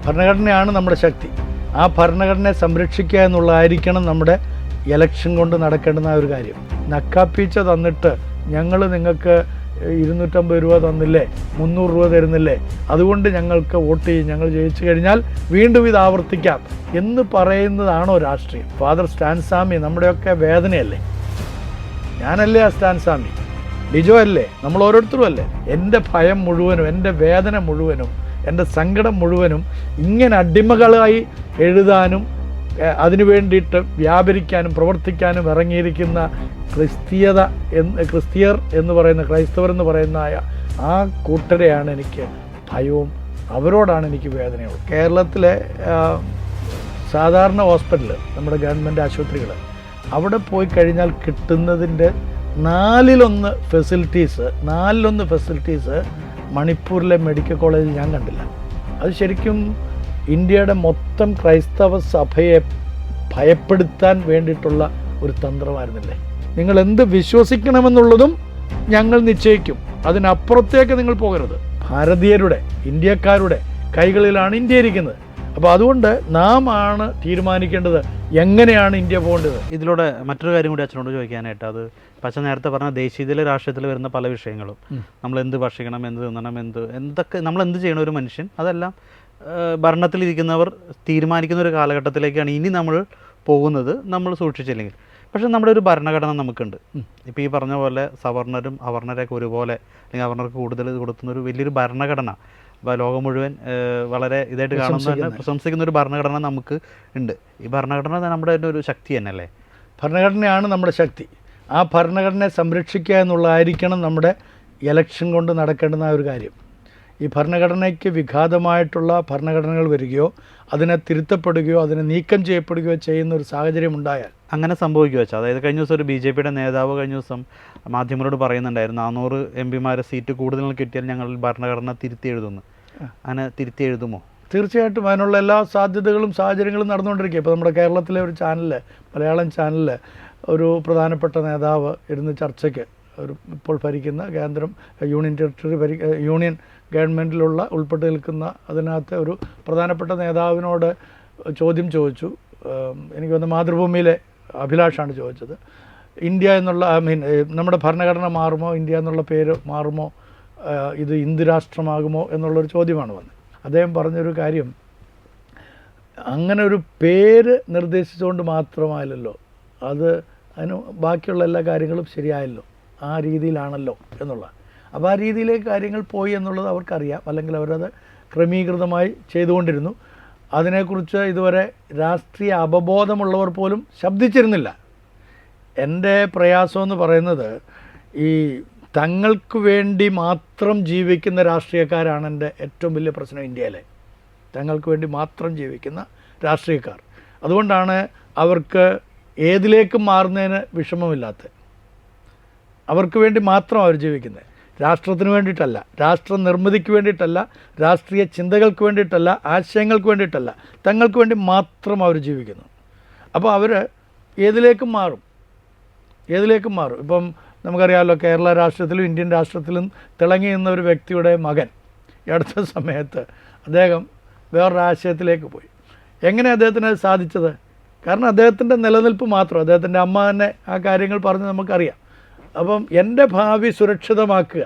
ഭരണഘടനയാണ് നമ്മുടെ ശക്തി. ആ ഭരണഘടനയെ സംരക്ഷിക്കുക എന്നുള്ളതായിരിക്കണം നമ്മുടെ ഇലക്ഷൻ കൊണ്ട് നടക്കേണ്ടുന്ന ഒരു കാര്യം. നക്കാപ്പീച്ച തന്നിട്ട് ഞങ്ങൾ നിങ്ങൾക്ക് 250 രൂപ തന്നില്ലേ, 300 രൂപ തരുന്നില്ലേ, അതുകൊണ്ട് ഞങ്ങൾക്ക് വോട്ട് ചെയ്യും, ഞങ്ങൾ ജയിച്ചു കഴിഞ്ഞാൽ വീണ്ടും ഇത് ആവർത്തിക്കാം എന്ന് പറയുന്നതാണോ രാഷ്ട്രീയം? ഫാദർ സ്റ്റാൻസ്വാമി നമ്മുടെയൊക്കെ വേദനയല്ലേ? ഞാനല്ലേ ആ സ്റ്റാൻസ്വാമി? ലിജോ അല്ലേ? നമ്മൾ ഓരോരുത്തരും അല്ലേ? എൻ്റെ ഭയം മുഴുവനും, എൻ്റെ വേദന മുഴുവനും, എൻ്റെ സങ്കടം മുഴുവനും ഇങ്ങനെ അടിമകളായി എഴുതാനും അതിനു വേണ്ടിയിട്ട് വ്യാപരിക്കാനും പ്രവർത്തിക്കാനും ഇറങ്ങിയിരിക്കുന്ന ക്രിസ്തീയർ എന്ന് പറയുന്ന, ക്രൈസ്തവർ എന്ന് പറയുന്ന ആ കൂട്ടരെയാണ് എനിക്ക് ഭയവും, അവരോടാണ് എനിക്ക് വേദനയുള്ളത്. കേരളത്തിലെ സാധാരണ ഹോസ്പിറ്റൽ, നമ്മുടെ ഗവൺമെൻറ് ആശുപത്രികൾ, അവിടെ പോയി കഴിഞ്ഞാൽ കിട്ടുന്നതിൻ്റെ 4/1 ഫെസിലിറ്റീസ് മണിപ്പൂരിലെ മെഡിക്കൽ കോളേജിൽ ഞാൻ കണ്ടില്ല. അത് ശരിക്കും ഇന്ത്യയുടെ മൊത്തം ക്രൈസ്തവ സഭയെ ഭയപ്പെടുത്താൻ വേണ്ടിയിട്ടുള്ള ഒരു തന്ത്രമായിരുന്നില്ലേ? നിങ്ങൾ എന്ത് വിശ്വസിക്കണമെന്നുള്ളതും ഞങ്ങൾ നിശ്ചയിക്കും, അതിനപ്പുറത്തേക്ക് നിങ്ങൾ പോകരുത്. ഭാരതീയരുടെ, ഇന്ത്യക്കാരുടെ കൈകളിലാണ് ഇന്ത്യ ഇരിക്കുന്നത്. അപ്പോൾ അതുകൊണ്ട് നാം ആണ് തീരുമാനിക്കേണ്ടത് എങ്ങനെയാണ് ഇന്ത്യ പോകേണ്ടത്. ഇതിലൂടെ മറ്റൊരു കാര്യം കൂടി അച്ഛനോട് ചോദിക്കാനായിട്ട്, അത് അച്ഛൻ നേരത്തെ പറഞ്ഞ ദേശീയതയിലെ രാഷ്ട്രീയത്തിൽ വരുന്ന പല വിഷയങ്ങളും, നമ്മൾ എന്ത് ഭക്ഷിക്കണം, എന്ത് തിന്നണം, എന്തൊക്കെ നമ്മൾ എന്ത് ചെയ്യണം ഒരു മനുഷ്യൻ, അതെല്ലാം ഭരണത്തിലിരിക്കുന്നവർ തീരുമാനിക്കുന്ന ഒരു കാലഘട്ടത്തിലേക്കാണ് ഇനി നമ്മൾ പോകുന്നത്, നമ്മൾ സൂക്ഷിച്ചില്ലെങ്കിൽ. പക്ഷേ നമ്മുടെ ഒരു ഭരണഘടന നമുക്കുണ്ട്. ഇപ്പോൾ ഈ പറഞ്ഞ പോലെ സവർണരും അവർണരൊക്കെ ഒരുപോലെ, അല്ലെങ്കിൽ അവർണർക്ക് കൂടുതൽ കൊടുക്കുന്ന ഒരു വലിയൊരു ഭരണഘടന, അപ്പോൾ ലോകം മുഴുവൻ വളരെ ഇതായിട്ട് കാണുന്ന, പ്രശംസിക്കുന്ന ഒരു ഭരണഘടന നമുക്ക് ഉണ്ട്. ഈ ഭരണഘടന നമ്മുടെ ഒരു ശക്തി തന്നെയല്ലേ? ഭരണഘടനയാണ് നമ്മുടെ ശക്തി. ആ ഭരണഘടനയെ സംരക്ഷിക്കുക എന്നുള്ളതായിരിക്കണം നമ്മുടെ ഇലക്ഷൻ കൊണ്ട് നടക്കേണ്ടുന്ന ഒരു കാര്യം. ഈ ഭരണഘടനയ്ക്ക് വിഘാതമായിട്ടുള്ള ഭരണഘടനകൾ വരികയോ അതിനെ തിരുത്തപ്പെടുകയോ അതിനെ നീക്കം ചെയ്യപ്പെടുകയോ ചെയ്യുന്ന ഒരു സാഹചര്യം ഉണ്ടായാൽ അങ്ങനെ സംഭവിക്കുക വെച്ചാൽ, അതായത് കഴിഞ്ഞ ദിവസം ഒരു BJP നേതാവ് കഴിഞ്ഞ ദിവസം മാധ്യമങ്ങളോട് പറയുന്നുണ്ടായിരുന്നു, 400 MP സീറ്റ് കൂടുതൽ കിട്ടിയാൽ ഞങ്ങൾ ഭരണഘടന തിരുത്തി എഴുതുന്നു. അങ്ങനെ തിരുത്തി എഴുതുമോ? തീർച്ചയായിട്ടും അതിനുള്ള എല്ലാ സാധ്യതകളും സാഹചര്യങ്ങളും നടന്നുകൊണ്ടിരിക്കുക. ഇപ്പോൾ നമ്മുടെ കേരളത്തിലെ ഒരു ചാനലിൽ, മലയാളം ചാനലിൽ ഒരു പ്രധാനപ്പെട്ട നേതാവ് ഇരുന്ന് ചർച്ചയ്ക്ക്, ഇപ്പോൾ ഭരിക്കുന്ന കേന്ദ്രം, യൂണിയൻ ഗവൺമെൻറ്റിലുള്ള ഉൾപ്പെട്ട് നിൽക്കുന്ന അതിനകത്ത് ഒരു പ്രധാനപ്പെട്ട നേതാവിനോട് ചോദ്യം ചോദിച്ചു. എനിക്ക് തോന്നുന്നു മാതൃഭൂമിയിലെ അഭിലാഷാണ് ചോദിച്ചത്. ഇന്ത്യ എന്നുള്ള, നമ്മുടെ ഭരണഘടന മാറുമോ, ഇന്ത്യ എന്നുള്ള പേര് മാറുമോ, ഇത് ഹിന്ദു രാഷ്ട്രമാകുമോ എന്നുള്ളൊരു ചോദ്യമാണ് വന്നത്. അദ്ദേഹം പറഞ്ഞൊരു കാര്യം, അങ്ങനെ ഒരു പേര് നിർദ്ദേശിച്ചുകൊണ്ട് മാത്രമായല്ലോ, അതിന് ബാക്കിയുള്ള എല്ലാ കാര്യങ്ങളും ശരിയായല്ലോ, ആ രീതിയിലാണല്ലോ എന്നുള്ള. അപ്പോൾ ആ രീതിയിലേക്ക് കാര്യങ്ങൾ പോയി എന്നുള്ളത് അവർക്കറിയാം, അല്ലെങ്കിൽ അവരത് ക്രമീകൃതമായി ചെയ്തുകൊണ്ടിരുന്നു. അതിനെക്കുറിച്ച് ഇതുവരെ രാഷ്ട്രീയ അവബോധമുള്ളവർ പോലും ശബ്ദിച്ചിരുന്നില്ല. എൻ്റെ പ്രയാസമെന്ന് പറയുന്നത്, ഈ തങ്ങൾക്ക് വേണ്ടി മാത്രം ജീവിക്കുന്ന രാഷ്ട്രീയക്കാരാണ് എൻ്റെ ഏറ്റവും വലിയ പ്രശ്നം ഇന്ത്യയിലെ. തങ്ങൾക്ക് വേണ്ടി മാത്രം ജീവിക്കുന്ന രാഷ്ട്രീയക്കാർ. അതുകൊണ്ടാണ് അവർക്ക് ഏതിലേക്കും മാറുന്നതിന് വിഷമമില്ലാത്തത്. അവർക്ക് വേണ്ടി മാത്രം അവർ ജീവിക്കുന്നത്, രാഷ്ട്രത്തിന് വേണ്ടിയിട്ടല്ല, രാഷ്ട്ര നിർമ്മിതിക്ക് വേണ്ടിയിട്ടല്ല, രാഷ്ട്രീയ ചിന്തകൾക്ക് വേണ്ടിയിട്ടല്ല, ആശയങ്ങൾക്ക് വേണ്ടിയിട്ടല്ല, തങ്ങൾക്ക് വേണ്ടി മാത്രം അവർ ജീവിക്കുന്നു. അപ്പോൾ അവർ ഏതിലേക്കും മാറും. ഇപ്പം നമുക്കറിയാമല്ലോ, കേരള രാഷ്ട്രീയത്തിലും ഇന്ത്യൻ രാഷ്ട്രീയത്തിലും തിളങ്ങി നിന്ന ഒരു വ്യക്തിയുടെ മകൻ ഈ അടുത്ത സമയത്ത് അദ്ദേഹം വേറൊരു ആശയത്തിലേക്ക് പോയി. എങ്ങനെ അദ്ദേഹത്തിന് അത് സാധിച്ചത്? കാരണം അദ്ദേഹത്തിൻ്റെ നിലനിൽപ്പ് മാത്രം, അദ്ദേഹത്തിൻ്റെ അമ്മ തന്നെ ആ കാര്യങ്ങൾ പറഞ്ഞ് നമുക്കറിയാം. അപ്പം എൻ്റെ ഭാവി സുരക്ഷിതമാക്കുക,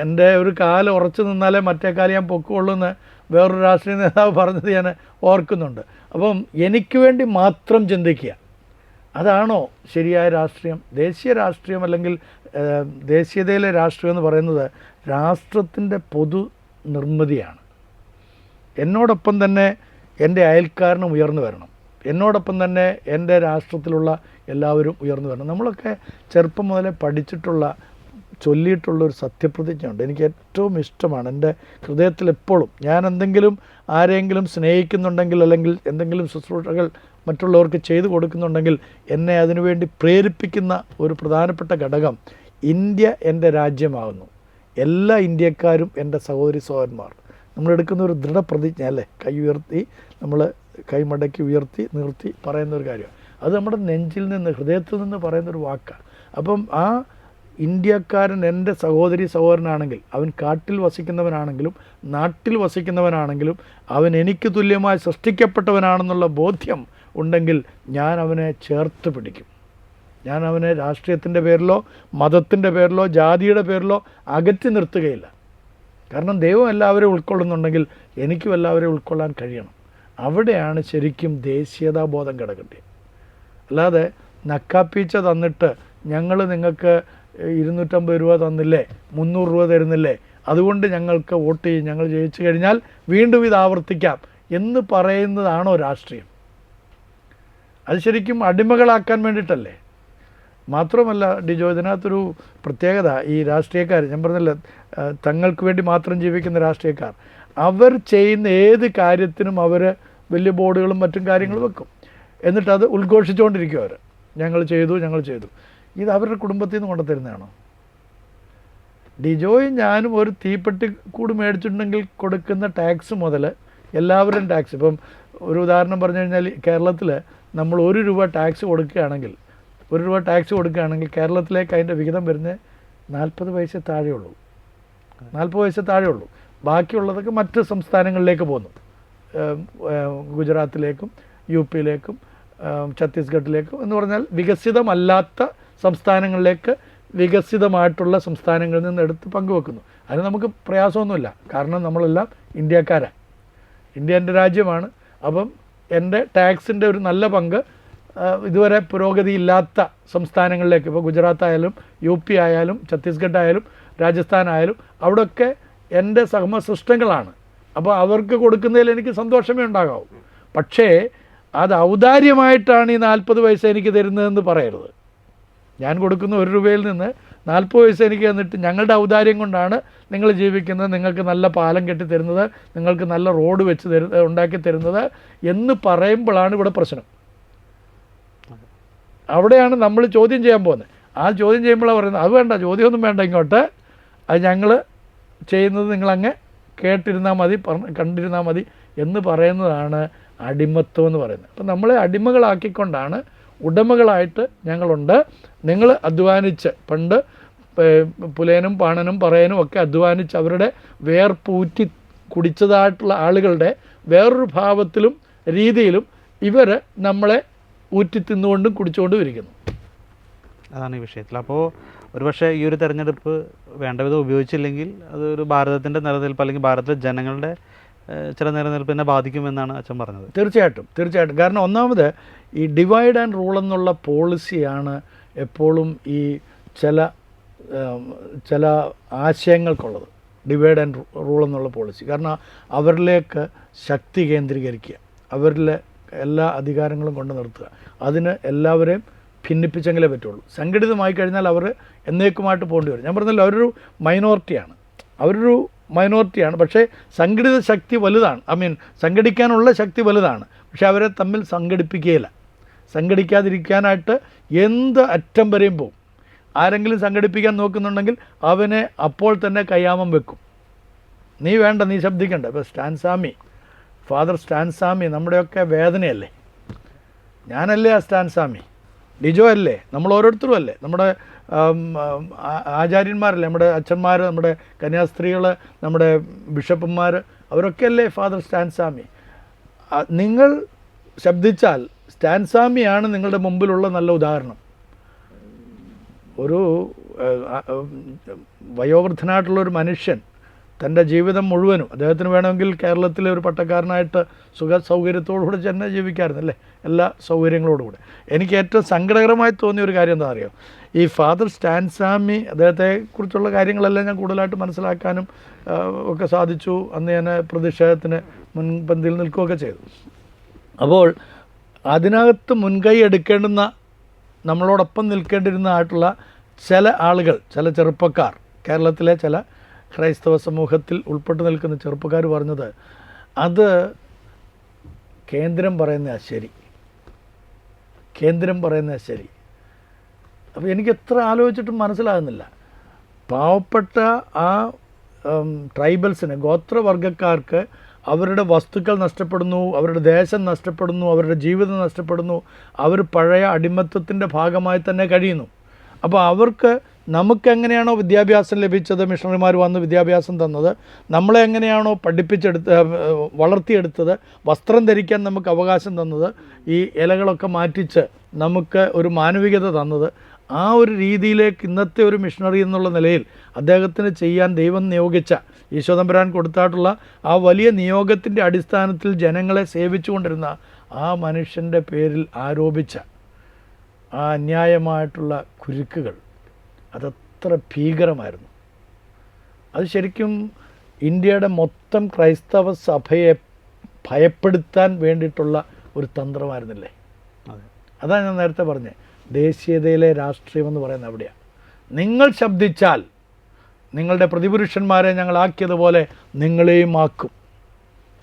എൻ്റെ ഒരു കാല് ഉറച്ചു നിന്നാലേ മറ്റേ കാല് ഞാൻ പൊക്കുള്ളൂ എന്ന് വേറൊരു രാഷ്ട്രീയ നേതാവ് പറഞ്ഞത് ഞാൻ ഓർക്കുന്നുണ്ട്. അപ്പം എനിക്ക് വേണ്ടി മാത്രം ചിന്തിക്കുക, അതാണോ ശരിയായ രാഷ്ട്രീയം? ദേശീയ രാഷ്ട്രീയം, അല്ലെങ്കിൽ ദേശീയതയിലെ രാഷ്ട്രീയം എന്ന് പറയുന്നത് രാഷ്ട്രത്തിൻ്റെ പൊതു നിർമ്മിതിയാണ്. എന്നോടൊപ്പം തന്നെ എൻ്റെ അയൽക്കാരനും ഉയർന്നു വരണം, എന്നോടൊപ്പം തന്നെ എൻ്റെ രാഷ്ട്രത്തിലുള്ള എല്ലാവരും ഉയർന്നു വരണം. നമ്മളൊക്കെ ചെറുപ്പം മുതലേ പഠിച്ചിട്ടുള്ള, ചൊല്ലിയിട്ടുള്ളൊരു സത്യപ്രതിജ്ഞയുണ്ട്, എനിക്ക് ഏറ്റവും ഇഷ്ടമാണ്. എൻ്റെ ഹൃദയത്തിൽ എപ്പോഴും ഞാൻ എന്തെങ്കിലും ആരെങ്കിലും സ്നേഹിക്കുന്നുണ്ടെങ്കിൽ, അല്ലെങ്കിൽ എന്തെങ്കിലും ശുശ്രൂഷകൾ മറ്റുള്ളവർക്ക് ചെയ്തു കൊടുക്കുന്നുണ്ടെങ്കിൽ, എന്നെ അതിനുവേണ്ടി പ്രേരിപ്പിക്കുന്ന ഒരു പ്രധാനപ്പെട്ട ഘടകം, ഇന്ത്യ എൻ്റെ രാജ്യമാകുന്നു, എല്ലാ ഇന്ത്യക്കാരും എൻ്റെ സഹോദരി സഹോദരന്മാർ. നമ്മളെടുക്കുന്ന ഒരു ദൃഢപ്രതിജ്ഞ അല്ലേ, കൈ ഉയർത്തി, നമ്മൾ കൈമടക്കി ഉയർത്തി നിർത്തി പറയുന്നൊരു കാര്യമാണ്. അത് നമ്മുടെ നെഞ്ചിൽ നിന്ന്, ഹൃദയത്തിൽ നിന്ന് പറയുന്നൊരു വാക്കാണ്. അപ്പം ആ ഇന്ത്യക്കാരൻ എൻ്റെ സഹോദരി സഹോദരനാണെങ്കിൽ, അവൻ കാട്ടിൽ വസിക്കുന്നവനാണെങ്കിലും നാട്ടിൽ വസിക്കുന്നവനാണെങ്കിലും അവൻ എനിക്ക് തുല്യമായി സൃഷ്ടിക്കപ്പെട്ടവനാണെന്നുള്ള ബോധ്യം ഉണ്ടെങ്കിൽ ഞാൻ അവനെ ചേർത്ത് പിടിക്കും. ഞാൻ അവനെ രാഷ്ട്രീയത്തിൻ്റെ പേരിലോ മതത്തിൻ്റെ പേരിലോ ജാതിയുടെ പേരിലോ അകറ്റി നിർത്തുകയില്ല. കാരണം ദൈവം എല്ലാവരെയും ഉൾക്കൊള്ളുന്നുണ്ടെങ്കിൽ എനിക്കും എല്ലാവരെയും ഉൾക്കൊള്ളാൻ കഴിയണം. അവിടെയാണ് ശരിക്കും ദേശീയതാബോധം കിടക്കേണ്ടത്. അല്ലാതെ നക്കാപ്പീച്ച തന്നിട്ട് ഞങ്ങൾ നിങ്ങൾക്ക് 250 രൂപ തന്നില്ലേ, 300 രൂപ തരുന്നില്ലേ, അതുകൊണ്ട് ഞങ്ങൾക്ക് വോട്ട് ചെയ്യും, ഞങ്ങൾ ജയിച്ചു കഴിഞ്ഞാൽ വീണ്ടും ഇത് ആവർത്തിക്കാം എന്ന് പറയുന്നതാണോ രാഷ്ട്രീയം? അത് ശരിക്കും അടിമകളാക്കാൻ വേണ്ടിയിട്ടല്ലേ? മാത്രമല്ല ഡിജോ, ഇതിനകത്തൊരു പ്രത്യേകത, ഈ രാഷ്ട്രീയക്കാർ, ഞാൻ പറഞ്ഞില്ല തങ്ങൾക്ക് വേണ്ടി മാത്രം ജീവിക്കുന്ന രാഷ്ട്രീയക്കാർ, അവർ ചെയ്യുന്ന ഏത് കാര്യത്തിനും അവർ വലിയ ബോർഡുകളും മറ്റും കാര്യങ്ങളും വെക്കും. എന്നിട്ടത് ഉദ്ഘോഷിച്ചുകൊണ്ടിരിക്കും അവർ, ഞങ്ങൾ ചെയ്തു. ഇത് അവരുടെ കുടുംബത്തിൽ നിന്ന് കൊണ്ടുതരുന്നതാണോ? ഡിജോയും ഞാനും ഒരു തീപ്പെട്ടി കൂട് മേടിച്ചിട്ടുണ്ടെങ്കിൽ കൊടുക്കുന്ന ടാക്സ് മുതൽ എല്ലാവരും ടാക്സ്, ഇപ്പം ഒരു ഉദാഹരണം പറഞ്ഞു കഴിഞ്ഞാൽ കേരളത്തിൽ നമ്മൾ 1 രൂപ ടാക്സ് കൊടുക്കുകയാണെങ്കിൽ കേരളത്തിലേക്ക് അതിൻ്റെ വിഹിതം വരുന്നത് 40 പൈസ താഴെയുള്ളൂ. 40 പൈസ താഴെയുള്ളൂ. ബാക്കിയുള്ളതൊക്കെ മറ്റ് സംസ്ഥാനങ്ങളിലേക്ക് പോകുന്നു. ഗുജറാത്തിലേക്കും UP-യിലേക്കും ഛത്തീസ്ഗഡിലേക്കും എന്ന് പറഞ്ഞാൽ വികസിതമല്ലാത്ത സംസ്ഥാനങ്ങളിലേക്ക് വികസിതമായിട്ടുള്ള സംസ്ഥാനങ്ങളിൽ നിന്ന് എടുത്ത് പങ്കുവെക്കുന്നു. അതിന് നമുക്ക് പ്രയാസമൊന്നുമില്ല. കാരണം നമ്മളെല്ലാം ഇന്ത്യക്കാരാണ്. ഇന്ത്യ എൻ്റെ രാജ്യമാണ്. അപ്പം എൻ്റെ ടാക്സിൻ്റെ ഒരു നല്ല പങ്ക് ഇതുവരെ പുരോഗതിയില്ലാത്ത സംസ്ഥാനങ്ങളിലേക്ക്, ഇപ്പോൾ ഗുജറാത്ത് ആയാലും UP ആയാലും ഛത്തീസ്ഗഡ് ആയാലും രാജസ്ഥാൻ ആയാലും അവിടെയൊക്കെ എൻ്റെ സഹമസൃഷ്ടങ്ങളാണ്. അപ്പോൾ അവർക്ക് കൊടുക്കുന്നതിൽ എനിക്ക് സന്തോഷമേ ഉണ്ടാകാവൂ. പക്ഷേ അത് ഔദാര്യമായിട്ടാണ് ഈ 40 പൈസ എനിക്ക് തരുന്നതെന്ന് പറയരുത്. ഞാൻ കൊടുക്കുന്ന 1 രൂപയിൽ നിന്ന് 40 പൈസ എനിക്ക് തന്നിട്ട് ഞങ്ങളുടെ ഔദാര്യം കൊണ്ടാണ് നിങ്ങൾ ജീവിക്കുന്നത്, നിങ്ങൾക്ക് നല്ല പാലം കെട്ടി തരുന്നത്, നിങ്ങൾക്ക് നല്ല റോഡ് വെച്ച് ഉണ്ടാക്കി തരുന്നത് എന്ന് പറയുമ്പോഴാണ് ഇവിടെ പ്രശ്നം. അവിടെയാണ് നമ്മൾ ചോദ്യം ചെയ്യാൻ പോകുന്നത്. ആ ചോദ്യം ചെയ്യുമ്പോഴാണ് പറയുന്നത്, അത് വേണ്ട, ചോദ്യമൊന്നും വേണ്ട, ഇങ്ങോട്ട് അത് ഞങ്ങൾ ചെയ്യുന്നത് നിങ്ങളങ്ങ് കേട്ടിരുന്നാൽ മതി, കണ്ടിരുന്നാൽ മതി എന്ന് പറയുന്നതാണ് അടിമത്വം എന്ന് പറയുന്നത്. അപ്പം നമ്മളെ അടിമകളാക്കിക്കൊണ്ടാണ് ഉടമകളായിട്ട് ഞങ്ങളുണ്ട്. നിങ്ങൾ അധ്വാനിച്ച്, പണ്ട് പുലയനും പാണനും പറയനും ഒക്കെ അധ്വാനിച്ച് അവരുടെ വേർപ്പൂറ്റി കുടിച്ചതായിട്ടുള്ള ആളുകളുടെ വേറൊരു ഭാവത്തിലും രീതിയിലും ഇവർ നമ്മളെ ഊറ്റി തിന്നുകൊണ്ടും കുടിച്ചുകൊണ്ടും ഇരിക്കുന്നു. അതാണ് ഈ വിഷയത്തിൽ. അപ്പോൾ ഒരുപക്ഷെ ഈ ഒരു തെരഞ്ഞെടുപ്പ് വേണ്ട വിധം ഉപയോഗിച്ചില്ലെങ്കിൽ അതൊരു ഭാരതത്തിൻ്റെ നിലനിൽപ്പ് അല്ലെങ്കിൽ ഭാരതത്തിലെ ജനങ്ങളുടെ ചില നിലനിൽപ്പിനെ ബാധിക്കുമെന്നാണ് അച്ഛൻ പറഞ്ഞത്. തീർച്ചയായിട്ടും. കാരണം ഒന്നാമത് ഈ ഡിവൈഡ് ആൻഡ് റൂൾ എന്നുള്ള പോളിസിയാണ് എപ്പോഴും ഈ ചില ആശയങ്ങൾക്കുള്ളത്. ഡിവൈഡ് ആൻഡ് റൂൾ എന്നുള്ള പോളിസി. കാരണം അവരിലേക്ക് ശക്തി കേന്ദ്രീകരിക്കുക, അവരിലെ എല്ലാ അധികാരങ്ങളും കൊണ്ട് നിർത്തുക, അതിന് എല്ലാവരെയും ഭിന്നിപ്പിച്ചെങ്കിലേ പറ്റുള്ളൂ. സംഘടിതമായി കഴിഞ്ഞാൽ അവർ എന്നേക്കുമായിട്ട് പോകേണ്ടി വരും. ഞാൻ പറഞ്ഞല്ലോ, അവരൊരു മൈനോറിറ്റിയാണ്. പക്ഷേ സംഘടിത ശക്തി വലുതാണ്. സംഘടിക്കാനുള്ള ശക്തി വലുതാണ്. പക്ഷേ അവരെ തമ്മിൽ സംഘടിപ്പിക്കുകയില്ല. സംഘടിക്കാതിരിക്കാനായിട്ട് എന്ത് അറ്റം വരെയും പോകും. ആരെങ്കിലും സംഘടിപ്പിക്കാൻ നോക്കുന്നുണ്ടെങ്കിൽ അവനെ അപ്പോൾ തന്നെ കയ്യാമം വെക്കും. നീ വേണ്ട, നീ ശബ്ദിക്കണ്ട. ഇപ്പോൾ ഫാദർ സ്റ്റാൻസാമി നമ്മുടെയൊക്കെ വേദനയല്ലേ? ഞാനല്ലേ ആ സ്റ്റാൻസാമി? ഡിജോ അല്ലേ? നമ്മൾ ഓരോരുത്തരും അല്ലേ? നമ്മുടെ ആചാര്യന്മാരല്ലേ? നമ്മുടെ അച്ഛന്മാർ, നമ്മുടെ കന്യാസ്ത്രീകൾ, നമ്മുടെ ബിഷപ്പന്മാർ, അവരൊക്കെ അല്ലേ ഫാദർ സ്റ്റാൻസാമി? നിങ്ങൾ ശബ്ദിച്ചാൽ സ്റ്റാൻസാമിയാണ് നിങ്ങളുടെ മുമ്പിലുള്ള നല്ല ഉദാഹരണം. ഒരു വയോവൃദ്ധനായിട്ടുള്ളൊരു മനുഷ്യൻ തൻ്റെ ജീവിതം മുഴുവനും, അദ്ദേഹത്തിന് വേണമെങ്കിൽ കേരളത്തിലെ ഒരു പട്ടക്കാരനായിട്ട് സൗകര്യത്തോടുകൂടെ തന്നെ ജീവിക്കാമായിരുന്നല്ലേ, എല്ലാ സൗകര്യങ്ങളോടുകൂടെ. എനിക്ക് ഏറ്റവും സങ്കടകരമായി തോന്നിയ ഒരു കാര്യം എന്താ അറിയോ? ഈ ഫാദർ സ്റ്റാൻസാമി, അദ്ദേഹത്തെക്കുറിച്ചുള്ള കാര്യങ്ങളെല്ലാം ഞാൻ കൂടുതലായിട്ട് മനസ്സിലാക്കാനും ഒക്കെ സാധിച്ചു. അന്ന് ഞാൻ പ്രതിഷേധത്തിന് മുൻപന്തിയിൽ നിൽക്കുകയൊക്കെ ചെയ്തു. അപ്പോൾ അതിനകത്ത് മുൻകൈ എടുക്കേണ്ടുന്ന, നമ്മളോടൊപ്പം നിൽക്കേണ്ടിരുന്നതായിട്ടുള്ള ചില ആളുകൾ, ചില ചെറുപ്പക്കാർ, കേരളത്തിലെ ചില ക്രൈസ്തവ സമൂഹത്തിൽ ഉൾപ്പെട്ട് നിൽക്കുന്ന ചെറുപ്പക്കാർ പറഞ്ഞത്, അത് കേന്ദ്രം പറയുന്നതാ ശരി. അപ്പോൾ എനിക്ക് എത്ര ആലോചിച്ചിട്ടും മനസ്സിലാകുന്നില്ല. പാവപ്പെട്ട ആ ട്രൈബൽസിന്, ഗോത്രവർഗ്ഗക്കാർക്ക് അവരുടെ വസ്തുക്കൾ നഷ്ടപ്പെടുന്നു, അവരുടെ ദേശം നഷ്ടപ്പെടുന്നു, അവരുടെ ജീവിതം നഷ്ടപ്പെടുന്നു, അവർ പഴയ അടിമത്തത്തിൻ്റെ ഭാഗമായി തന്നെ കഴിയുന്നു. അപ്പോൾ അവർക്ക് നമുക്കെങ്ങനെയാണോ വിദ്യാഭ്യാസം ലഭിച്ചത്, മിഷണറിമാർ വന്ന് വിദ്യാഭ്യാസം തന്നത്, നമ്മളെ എങ്ങനെയാണോ വളർത്തിയെടുത്തത്, വസ്ത്രം ധരിക്കാൻ നമുക്ക് അവകാശം തന്നത്, ഈ ഇലകളൊക്കെ മാറ്റിച്ച് നമുക്ക് ഒരു മാനവികത തന്നത്, ആ ഒരു രീതിയിലേക്ക് ഇന്നത്തെ ഒരു മിഷണറി എന്നുള്ള നിലയിൽ അദ്ദേഹത്തിന് ചെയ്യാൻ ദൈവം നിയോഗിച്ച, ഈശോതമ്പുരാൻ കൊടുത്തായിട്ടുള്ള ആ വലിയ നിയോഗത്തിൻ്റെ അടിസ്ഥാനത്തിൽ ജനങ്ങളെ സേവിച്ചുകൊണ്ടിരുന്ന ആ മനുഷ്യൻ്റെ പേരിൽ ആരോപിച്ച ആ അന്യായമായിട്ടുള്ള കുരുക്കുകൾ അതത്ര ഭീകരമായിരുന്നു. അത് ശരിക്കും ഇന്ത്യയുടെ മൊത്തം ക്രൈസ്തവ സഭയെ ഭയപ്പെടുത്താൻ വേണ്ടിയിട്ടുള്ള ഒരു തന്ത്രമായിരുന്നില്ലേ? അതാണ് ഞാൻ നേരത്തെ പറഞ്ഞത്, ദേശീയതയിലെ രാഷ്ട്രീയം എന്ന് പറയുന്നത് അവിടെയാണ്. നിങ്ങൾ ശബ്ദിച്ചാൽ നിങ്ങളുടെ പ്രതിപുരുഷന്മാരെ ഞങ്ങളാക്കിയതുപോലെ നിങ്ങളെയും ആക്കും.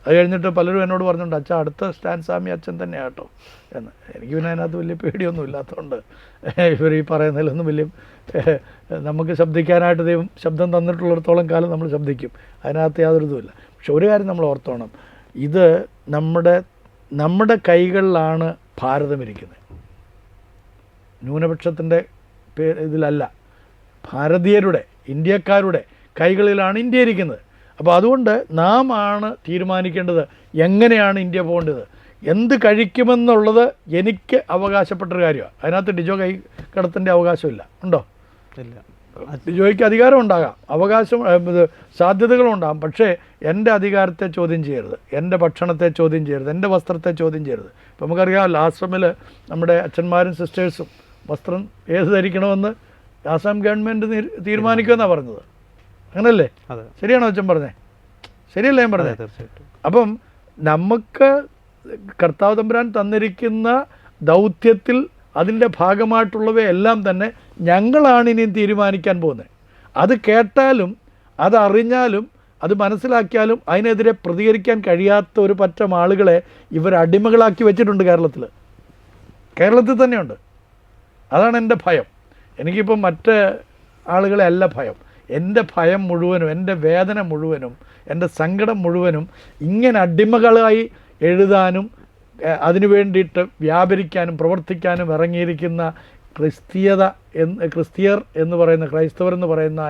അത് കഴിഞ്ഞിട്ട് പലരും എന്നോട് പറഞ്ഞിട്ടുണ്ട്, അച്ഛാ അടുത്ത സ്റ്റാൻ സ്വാമി അച്ഛൻ തന്നെയാണ് കേട്ടോ എന്ന്. എനിക്ക് പിന്നെ അതിനകത്ത് വലിയ പേടിയൊന്നും ഇല്ലാത്തതുകൊണ്ട് ഇവർ ഈ പറയുന്നതിലൊന്നും വലിയ നമുക്ക് ശബ്ദിക്കാനായിട്ട് ദൈവം ശബ്ദം തന്നിട്ടുള്ളിടത്തോളം കാലം നമ്മൾ ശബ്ദിക്കും, അതിനകത്ത് യാതൊരു ഇതുമില്ല. പക്ഷെ ഒരു കാര്യം നമ്മൾ ഓർത്തോണം, ഇത് നമ്മുടെ കൈകളിലാണ് ഭാരതം ഇരിക്കുന്നത്, ന്യൂനപക്ഷത്തിൻ്റെ ഇതിലല്ല, ഭാരതീയരുടെ, ഇന്ത്യക്കാരുടെ കൈകളിലാണ് ഇന്ത്യ ഇരിക്കുന്നത്. അപ്പോൾ അതുകൊണ്ട് നാം ആണ് തീരുമാനിക്കേണ്ടത് എങ്ങനെയാണ് ഇന്ത്യ പോകേണ്ടത്. എന്ത് കഴിക്കുമെന്നുള്ളത് എനിക്ക് അവകാശപ്പെട്ടൊരു കാര്യമാണ്. അതിനകത്ത് ഡിജോ കൈ കടത്തിൻ്റെ അവകാശമില്ല, ഉണ്ടോ? ഇല്ല. ഡിജോയ്ക്ക് അധികാരം ഉണ്ടാകാം, അവകാശം സാധ്യതകളുണ്ടാകാം, പക്ഷേ എൻ്റെ അധികാരത്തെ ചോദ്യം ചെയ്യരുത്, എൻ്റെ ഭക്ഷണത്തെ ചോദ്യം ചെയ്യരുത്, എൻ്റെ വസ്ത്രത്തെ ചോദ്യം ചെയ്യരുത്. ഇപ്പോൾ നമുക്കറിയാമല്ലോ, ആശ്രമിൽ നമ്മുടെ അച്ഛന്മാരും സിസ്റ്റേഴ്സും വസ്ത്രം ഏത് ധരിക്കണമെന്ന് ആസാം ഗവൺമെൻറ് തീരുമാനിക്കുമെന്നാണ് പറഞ്ഞത്. അങ്ങനല്ലേ? ശരിയാണോ അച്ഛൻ പറഞ്ഞേ? ശരിയല്ലേ ഞാൻ പറഞ്ഞത്? തീർച്ചയായിട്ടും. അപ്പം നമുക്ക് കർത്താവ് തമ്പുരാൻ തന്നിരിക്കുന്ന ദൗത്യത്തിൽ അതിൻ്റെ ഭാഗമായിട്ടുള്ളവയെല്ലാം തന്നെ ഞങ്ങളാണ് ഇനിയും തീരുമാനിക്കാൻ പോകുന്നത്. അത് കേട്ടാലും അതറിഞ്ഞാലും അത് മനസ്സിലാക്കിയാലും അതിനെതിരെ പ്രതികരിക്കാൻ കഴിയാത്ത ഒരു പറ്റം ആളുകളെ ഇവർ അടിമകളാക്കി വെച്ചിട്ടുണ്ട് കേരളത്തിൽ തന്നെയുണ്ട്. അതാണ് എൻ്റെ ഭയം. എനിക്കിപ്പം മറ്റ് ആളുകളെ അല്ല ഭയം. എൻ്റെ ഭയം മുഴുവനും, എൻ്റെ വേദന മുഴുവനും, എൻ്റെ സങ്കടം മുഴുവനും ഇങ്ങനെ അടിമകളായി എഴുതാനും അതിനു വേണ്ടിയിട്ട് വ്യാപരിക്കാനും പ്രവർത്തിക്കാനും ഇറങ്ങിയിരിക്കുന്ന ക്രിസ്തീയർ എന്ന് പറയുന്ന, ക്രൈസ്തവർ എന്ന് പറയുന്ന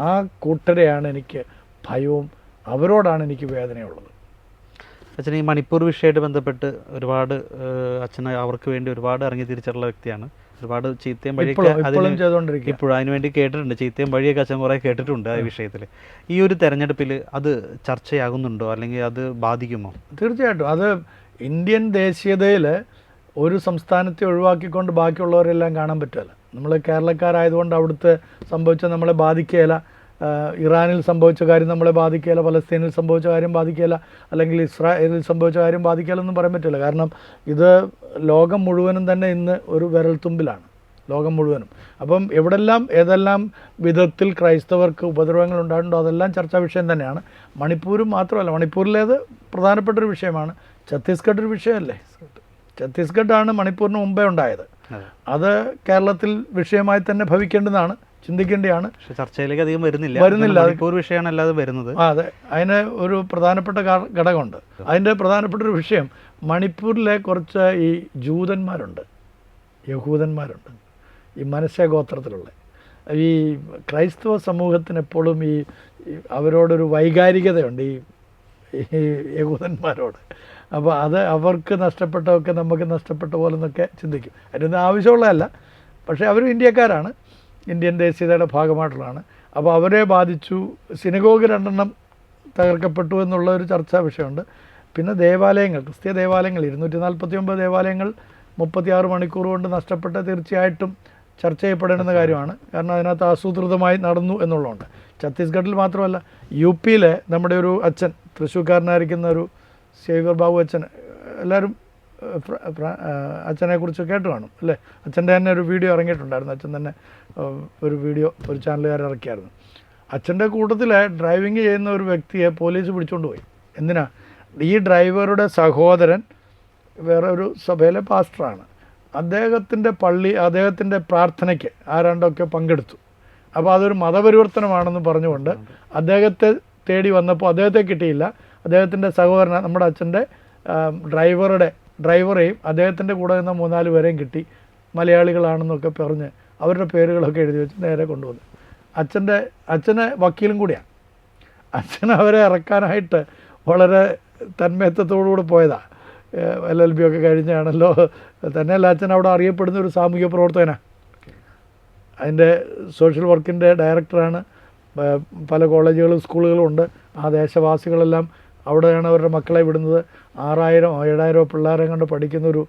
ആ കൂട്ടരെയാണ് എനിക്ക് ഭയവും, അവരോടാണ് എനിക്ക് വേദനയുള്ളത്. അച്ഛൻ ഈ മണിപ്പൂർ വിഷയമായിട്ട് ബന്ധപ്പെട്ട് ഒരുപാട് അച്ഛൻ അവർക്ക് വേണ്ടി ഒരുപാട് ഇറങ്ങി തിരിച്ചിട്ടുള്ള വ്യക്തിയാണ്. ഒരുപാട് ചീത്തയും വഴിയൊക്കെ ഇപ്പോഴും അതിനുവേണ്ടി കേട്ടിട്ടുണ്ട്, ചീത്തയും വഴിയൊക്കെ അച്ഛൻ കുറേ കേട്ടിട്ടുണ്ട് ആ വിഷയത്തിൽ. ഈ ഒരു തെരഞ്ഞെടുപ്പിൽ അത് ചർച്ചയാകുന്നുണ്ടോ, അല്ലെങ്കിൽ അത് ബാധിക്കുമോ? തീർച്ചയായിട്ടും. അത് ഇന്ത്യൻ ദേശീയതയിൽ ഒരു സംസ്ഥാനത്തെ ഒഴിവാക്കിക്കൊണ്ട് ബാക്കിയുള്ളവരെല്ലാം കാണാൻ പറ്റില്ല. നമ്മൾ കേരളക്കാരായതുകൊണ്ട് അവിടുത്തെ സംഭവിച്ച നമ്മളെ ബാധിക്കുകയില്ല, ഇറാനിൽ സംഭവിച്ച കാര്യം നമ്മളെ ബാധിക്കുകയില്ല, പലസ്തീനിൽ സംഭവിച്ച കാര്യം ബാധിക്കുകയില്ല, അല്ലെങ്കിൽ ഇസ്രായേലിൽ സംഭവിച്ച കാര്യം ബാധിക്കുകയില്ലെന്നും പറയാൻ പറ്റില്ല. കാരണം ഇത് ലോകം മുഴുവനും തന്നെ ഇന്ന് ഒരു വിരൽത്തുമ്പിലാണ്, ലോകം മുഴുവനും. അപ്പം ഏതെല്ലാം വിധത്തിൽ ക്രൈസ്തവർക്ക് ഉപദ്രവങ്ങൾ ഉണ്ടായിട്ടുണ്ടോ അതെല്ലാം ചർച്ചാ വിഷയം തന്നെയാണ്. മണിപ്പൂരും മാത്രമല്ല, മണിപ്പൂരിലേത് പ്രധാനപ്പെട്ടൊരു വിഷയമാണ്. ഛത്തീസ്ഗഡ് ഒരു വിഷയമല്ലേ? ഛത്തീസ്ഗഡാണ് മണിപ്പൂരിന് മുമ്പേ ഉണ്ടായത്. അത് കേരളത്തിൽ വിഷയമായി തന്നെ ഭവിക്കേണ്ടതാണ്, ചിന്തിക്കേണ്ടതാണ്. ചർച്ചയിലേക്ക് അധികം വരുന്നില്ല. മണിപ്പൂർ വിഷയമാണ് അല്ലാതെ വരുന്നത്. അതെ, അതിന് ഒരു പ്രധാനപ്പെട്ട ഘടകമുണ്ട്. അതിൻ്റെ പ്രധാനപ്പെട്ട ഒരു വിഷയം, മണിപ്പൂരിലെ കുറച്ച് ഈ ജൂതന്മാരുണ്ട്, യഹൂദന്മാരുണ്ട്, ഈ മനശ്ശെ ഗോത്രത്തിലുള്ള. ഈ ക്രൈസ്തവ സമൂഹത്തിന് എപ്പോഴും ഈ അവരോടൊരു വൈകാരികതയുണ്ട്, ഈ യഹൂദന്മാരോട്. അപ്പോൾ അത് അവർക്ക് നഷ്ടപ്പെട്ടതൊക്കെ നമുക്ക് നഷ്ടപ്പെട്ട പോലെ എന്നൊക്കെ ചിന്തിക്കും. അതിനൊന്നും ആവശ്യമുള്ളതല്ല, പക്ഷേ അവരും ഇന്ത്യക്കാരാണ്, ഇന്ത്യൻ ദേശീയതയുടെ ഭാഗമായിട്ടുള്ളതാണ്. അപ്പോൾ അവരെ ബാധിച്ചു. സിനഗോഗ് 2 തകർക്കപ്പെട്ടു എന്നുള്ള ഒരു ചർച്ചാ വിഷയമുണ്ട്. പിന്നെ ദേവാലയങ്ങൾ, ക്രിസ്തീയ ദേവാലയങ്ങൾ 249 ദേവാലയങ്ങൾ 36 മണിക്കൂർ കൊണ്ട് നഷ്ടപ്പെട്ട തീർച്ചയായിട്ടും ചർച്ച ചെയ്യപ്പെടേണ്ടുന്ന കാര്യമാണ്. കാരണം അതിനകത്ത് ആസൂത്രിതമായി നടന്നു എന്നുള്ളതുകൊണ്ട്. ഛത്തീസ്ഗഡിൽ മാത്രമല്ല, UP-യിലെ നമ്മുടെ ഒരു അച്ഛൻ, തൃശ്ശൂർക്കാരനായിരിക്കുന്ന ഒരു സേവ്യർ ബാബു അച്ഛൻ, എല്ലാവരും അച്ഛനെക്കുറിച്ച് കേട്ട് കാണും അല്ലേ? അച്ഛൻ്റെ തന്നെ ഒരു വീഡിയോ ഇറങ്ങിയിട്ടുണ്ടായിരുന്നു. അച്ഛൻ തന്നെ ഒരു വീഡിയോ ഒരു ചാനലുകാർ ഇറക്കിയായിരുന്നു. അച്ഛൻ്റെ കൂട്ടത്തിൽ ഡ്രൈവിങ് ചെയ്യുന്ന ഒരു വ്യക്തിയെ പോലീസ് പിടിച്ചുകൊണ്ട് പോയി. എന്തിനാ? ഈ ഡ്രൈവറുടെ സഹോദരൻ വേറെ ഒരു സഭയിലെ പാസ്റ്ററാണ്. അദ്ദേഹത്തിൻ്റെ പ്രാർത്ഥനയ്ക്ക് ആരാണ്ടൊക്കെ പങ്കെടുത്തു. അപ്പോൾ അതൊരു മതപരിവർത്തനമാണെന്ന് പറഞ്ഞുകൊണ്ട് അദ്ദേഹത്തെ തേടി വന്നപ്പോൾ അദ്ദേഹത്തെ കിട്ടിയില്ല. അദ്ദേഹത്തിൻ്റെ സഹോദരൻ, നമ്മുടെ അച്ഛൻ്റെ ഡ്രൈവറെയും അദ്ദേഹത്തിൻ്റെ കൂടെ നിന്ന 3-4 പേരെയും കിട്ടി. മലയാളികളാണെന്നൊക്കെ പറഞ്ഞ് അവരുടെ പേരുകളൊക്കെ എഴുതി വെച്ച് നേരെ കൊണ്ടുവന്നു. അച്ഛന് വക്കീലും കൂടിയാണ്. അച്ഛൻ അവരെ ഇറക്കാനായിട്ട് വളരെ തന്മയത്വത്തോടുകൂടി പോയതാണ്. LLB ഒക്കെ കഴിഞ്ഞാണല്ലോ. തന്നെയല്ല, അച്ഛൻ അവിടെ അറിയപ്പെടുന്ന ഒരു സാമൂഹിക പ്രവർത്തകനാണ്. അതിൻ്റെ സോഷ്യൽ വർക്കിൻ്റെ ഡയറക്ടറാണ്. പല കോളേജുകളും സ്കൂളുകളും ഉണ്ട്. ആ ദേശവാസികളെല്ലാം അവിടെയാണ് അവരുടെ മക്കളെ വിടുന്നത്. 6000 7000 പിള്ളേരെ കൊണ്ട് പഠിക്കുന്നൊരു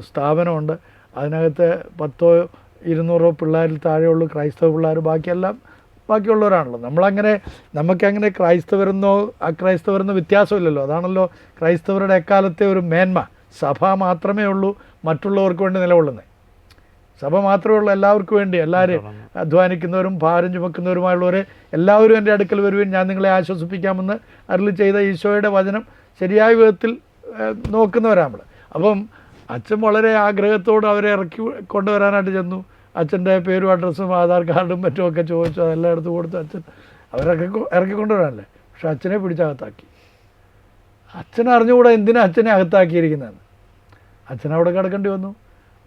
സ്ഥാപനമുണ്ട്. അതിനകത്ത് 100-200 പിള്ളേരിൽ താഴെയുള്ളൂ ക്രൈസ്തവ പിള്ളേർ, ബാക്കിയുള്ളവരാണല്ലോ. നമുക്കങ്ങനെ ക്രൈസ്തവരെന്നോ അക്രൈസ്തവരെന്നോ വ്യത്യാസമില്ലല്ലോ. അതാണല്ലോ ക്രൈസ്തവരുടെ എക്കാലത്തെ ഒരു മേന്മ. സഭ മാത്രമേ ഉള്ളൂ മറ്റുള്ളവർക്ക് വേണ്ടി നിലകൊള്ളുന്നത്. സഭ മാത്രമേ ഉള്ളൂ എല്ലാവർക്കും വേണ്ടി. എല്ലാവരും അധ്വാനിക്കുന്നവരും ഭാരം ചുമക്കുന്നവരുമായുള്ളവരെ എല്ലാവരും എൻ്റെ അടുക്കൽ വരുവാൻ, ഞാൻ നിങ്ങളെ ആശ്വസിപ്പിക്കാമെന്ന് അരുളി ചെയ്ത ഈശോയുടെ വചനം ശരിയായ വിധത്തിൽ നോക്കുന്നവരാണ് നമ്മൾ. അപ്പം അച്ഛൻ വളരെ ആഗ്രഹത്തോട് അവരെ ഇറക്കി കൊണ്ടുവരാനായിട്ട് ചെന്നു. അച്ഛൻ്റെ പേരും അഡ്രസ്സും ആധാർ കാർഡും മറ്റുമൊക്കെ ചോദിച്ചു. അതെല്ലാം എടുത്ത് കൊടുത്തു. അച്ഛൻ അവരൊക്കെ ഇറക്കി കൊണ്ടുവരാനല്ലേ. പക്ഷെ അച്ഛനെ പിടിച്ചകത്താക്കി. അച്ഛൻ അറിഞ്ഞുകൂടാ എന്തിനാ അച്ഛനെ അകത്താക്കിയിരിക്കുന്നതെന്ന്. അച്ഛൻ അവിടെ കിടക്കേണ്ടി വന്നു.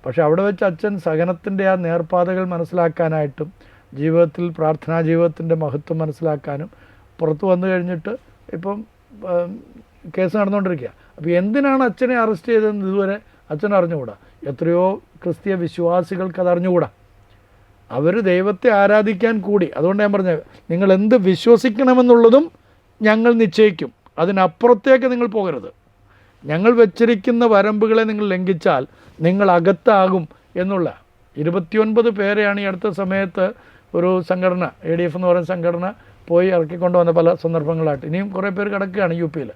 പക്ഷെ അവിടെ വെച്ച് അച്ഛൻ സഹനത്തിൻ്റെ ആ നേർപ്പാതകൾ മനസ്സിലാക്കാനായിട്ടും ജീവിതത്തിൽ പ്രാർത്ഥനാ ജീവിതത്തിൻ്റെ മഹത്വം മനസ്സിലാക്കാനും പുറത്തു വന്നു കഴിഞ്ഞിട്ട് ഇപ്പം കേസ് നടന്നുകൊണ്ടിരിക്കുക. അപ്പോൾ എന്തിനാണ് അച്ഛനെ അറസ്റ്റ് ചെയ്തതെന്ന് ഇതുവരെ അച്ഛൻ അറിഞ്ഞുകൂടാ. എത്രയോ ക്രിസ്തീയ വിശ്വാസികൾക്ക് അത് അറിഞ്ഞുകൂടാ. അവർ ദൈവത്തെ ആരാധിക്കാൻ കൂടി. അതുകൊണ്ട് ഞാൻ പറഞ്ഞത്, നിങ്ങൾ എന്ത് വിശ്വസിക്കണമെന്നുള്ളതും ഞങ്ങൾ നിശ്ചയിക്കും, അതിനപ്പുറത്തേക്ക് നിങ്ങൾ പോകരുത്. ഞങ്ങൾ വെച്ചിരിക്കുന്ന വരമ്പുകളെ നിങ്ങൾ ലംഘിച്ചാൽ നിങ്ങൾ അകത്താകും എന്നുള്ള 29 പേരെയാണ് ഈ അടുത്ത സമയത്ത് ഒരു സംഘടന, ADF എന്ന് പറയുന്ന സംഘടന പോയി ഇറക്കിക്കൊണ്ടുവന്ന പല സന്ദർഭങ്ങളായിട്ട്. ഇനിയും കുറേ പേര് കിടക്കുകയാണ് UP-യിൽ.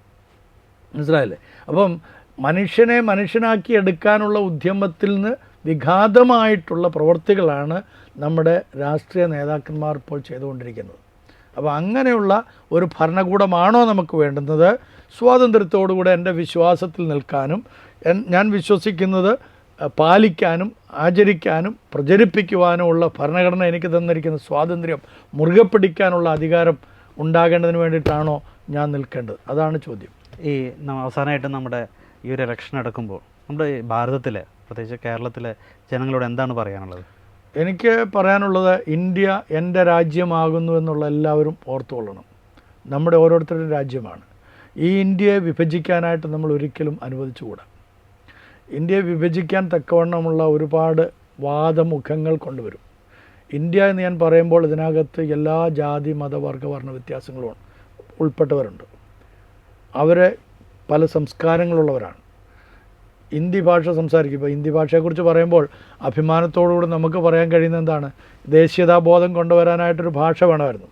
മനസ്സിലായില്ലേ? അപ്പം മനുഷ്യനെ മനുഷ്യനാക്കി എടുക്കാനുള്ള ഉദ്യമത്തിൽ നിന്ന് വിഘാതമായിട്ടുള്ള പ്രവൃത്തികളാണ് നമ്മുടെ രാഷ്ട്രീയ നേതാക്കന്മാർ ഇപ്പോൾ ചെയ്തുകൊണ്ടിരിക്കുന്നത്. അപ്പോൾ അങ്ങനെയുള്ള ഒരു ഭരണകൂടമാണോ നമുക്ക് വേണ്ടുന്നത്? സ്വാതന്ത്ര്യത്തോടുകൂടെ എൻ്റെ വിശ്വാസത്തിൽ നിൽക്കാനും ഞാൻ വിശ്വസിക്കുന്നത് പാലിക്കാനും ആചരിക്കാനും പ്രചരിപ്പിക്കുവാനുമുള്ള ഭരണഘടന എനിക്ക് തന്നിരിക്കുന്ന സ്വാതന്ത്ര്യം മുറുകെ പിടിക്കാനുള്ള അധികാരം ഉണ്ടാകേണ്ടതിന് വേണ്ടിയിട്ടാണോ ഞാൻ നിൽക്കേണ്ടത്? അതാണ് ചോദ്യം. ഈ അവസാനമായിട്ട് നമ്മുടെ ഈ ഒരു ഇലക്ഷൻ നടക്കുമ്പോൾ നമ്മുടെ ഭാരതത്തിലെ, പ്രത്യേകിച്ച് കേരളത്തിലെ ജനങ്ങളോട് എന്താണ് പറയാനുള്ളത്? എനിക്ക് പറയാനുള്ളത്, ഇന്ത്യ എൻ്റെ രാജ്യമാകുന്നു എന്നുള്ള എല്ലാവരും ഓർത്തുകൊള്ളണം. നമ്മുടെ ഓരോരുത്തരുടെ രാജ്യമാണ്. ഈ ഇന്ത്യയെ വിഭജിക്കാനായിട്ട് നമ്മൾ ഒരിക്കലും അനുവദിച്ചുകൂടാ. ഇന്ത്യയെ വിഭജിക്കാൻ തക്കവണ്ണമുള്ള ഒരുപാട് വാദമുഖങ്ങൾ കൊണ്ടുവരും. ഇന്ത്യ എന്ന് ഞാൻ പറയുമ്പോൾ ഇതിനകത്ത് എല്ലാ ജാതി മത വർഗ വർണ്ണ വ്യത്യാസങ്ങളും ഉൾപ്പെട്ടവരുണ്ട്. അവരെ പല സംസ്കാരങ്ങളുള്ളവരാണ്. ഹിന്ദി ഭാഷ സംസാരിക്കും. ഇപ്പോൾ ഹിന്ദി ഭാഷയെക്കുറിച്ച് പറയുമ്പോൾ അഭിമാനത്തോടുകൂടി നമുക്ക് പറയാൻ കഴിയുന്നത് എന്താണ്? ദേശീയതാബോധം കൊണ്ടുവരാനായിട്ടൊരു ഭാഷ വേണമായിരുന്നു.